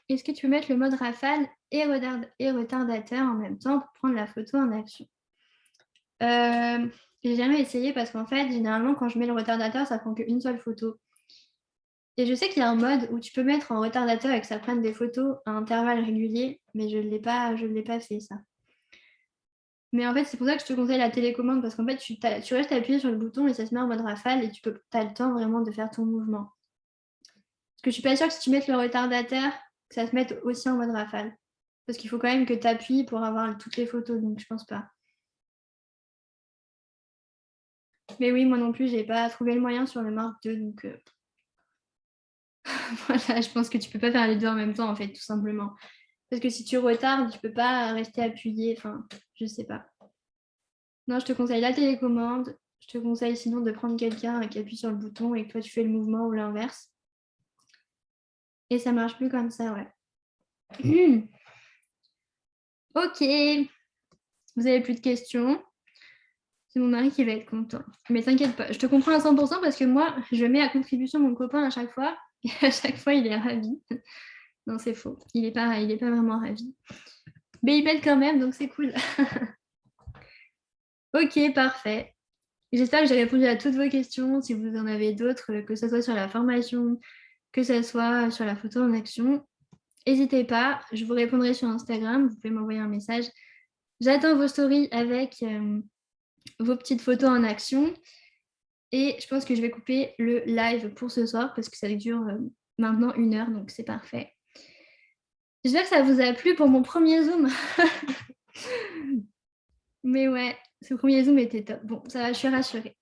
Est-ce que tu peux mettre le mode rafale et retardateur en même temps pour prendre la photo en action? J'ai jamais essayé parce qu'en fait, généralement, quand je mets le retardateur, ça prend qu'une seule photo. Et je sais qu'il y a un mode où tu peux mettre en retardateur et que ça prenne des photos à intervalles réguliers, mais je ne l'ai pas fait ça. Mais en fait, c'est pour ça que je te conseille la télécommande parce qu'en fait, tu restes appuyé sur le bouton et ça se met en mode rafale et tu as le temps vraiment de faire ton mouvement. Parce que je suis pas sûre que si tu mets le retardateur, que ça se mette aussi en mode rafale. Parce qu'il faut quand même que tu appuies pour avoir toutes les photos, donc je pense pas. Mais oui, moi non plus, j'ai pas trouvé le moyen sur le Mark II, donc voilà, je pense que tu peux pas faire les deux en même temps, en fait, tout simplement. Parce que si tu retardes, tu peux pas rester appuyé, enfin, je sais pas. Non, je te conseille la télécommande. Je te conseille sinon de prendre quelqu'un qui appuie sur le bouton et que toi tu fais le mouvement ou l'inverse. Et ça marche plus comme ça, ouais. Ok. Vous avez plus de questions? C'est mon mari qui va être content. Mais t'inquiète pas, je te comprends à 100% parce que moi, je mets à contribution mon copain à chaque fois. Et à chaque fois, il est ravi. Non, c'est faux. Il est pas vraiment ravi. Mais il m'aide quand même, donc c'est cool. Ok, parfait. J'espère que j'ai répondu à toutes vos questions. Si vous en avez d'autres, que ce soit sur la formation, que ce soit sur la photo en action, n'hésitez pas. Je vous répondrai sur Instagram. Vous pouvez m'envoyer un message. J'attends vos stories avec vos petites photos en action. Et je pense que je vais couper le live pour ce soir parce que ça dure maintenant 1 heure, donc c'est parfait. J'espère que ça vous a plu pour mon premier Zoom. Mais ouais, ce premier Zoom était top. Bon, ça va, je suis rassurée.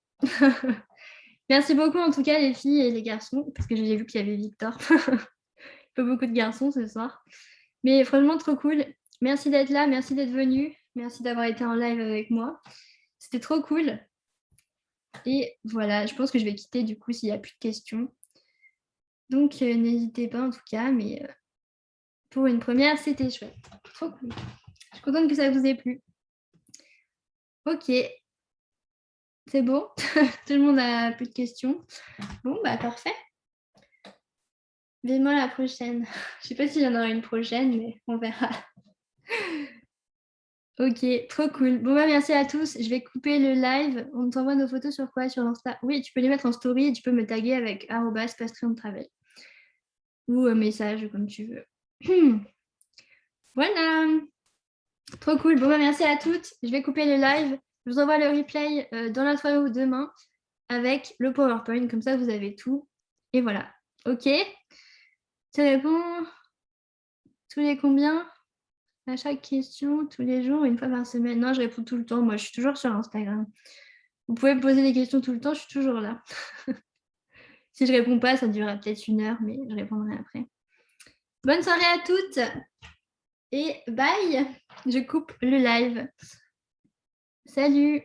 Merci beaucoup en tout cas les filles et les garçons, parce que j'ai vu qu'il y avait Victor. Pas beaucoup de garçons ce soir. Mais franchement, trop cool. Merci d'être là, merci d'être venu. Merci d'avoir été en live avec moi. C'était trop cool. Et voilà, je pense que je vais quitter du coup s'il n'y a plus de questions. Donc n'hésitez pas en tout cas, mais pour une première, c'était chouette. Trop cool. Je suis contente que ça vous ait plu. Ok, c'est bon. Tout le monde a plus de questions. Bon, bah parfait. Vivement la prochaine. Je sais pas s'il y en aura une prochaine, mais on verra. Ok, trop cool. Bon, bah merci à tous. Je vais couper le live. On t'envoie nos photos sur quoi? Sur l'Insta? Oui, tu peux les mettre en story et tu peux me taguer avec @pastriontravel ou un message comme tu veux. Voilà. Trop cool. Bon, bah merci à toutes. Je vais couper le live. Je vous envoie le replay dans la soirée ou demain avec le PowerPoint. Comme ça, vous avez tout. Et voilà. Ok. Tu réponds tous les combien? À chaque question, tous les jours, une fois par semaine. Non, je réponds tout le temps. Moi, je suis toujours sur Instagram. Vous pouvez me poser des questions tout le temps, je suis toujours là. Si je réponds pas, ça durera peut-être 1 heure, mais je répondrai après. Bonne soirée à toutes et bye. Je coupe le live. Salut.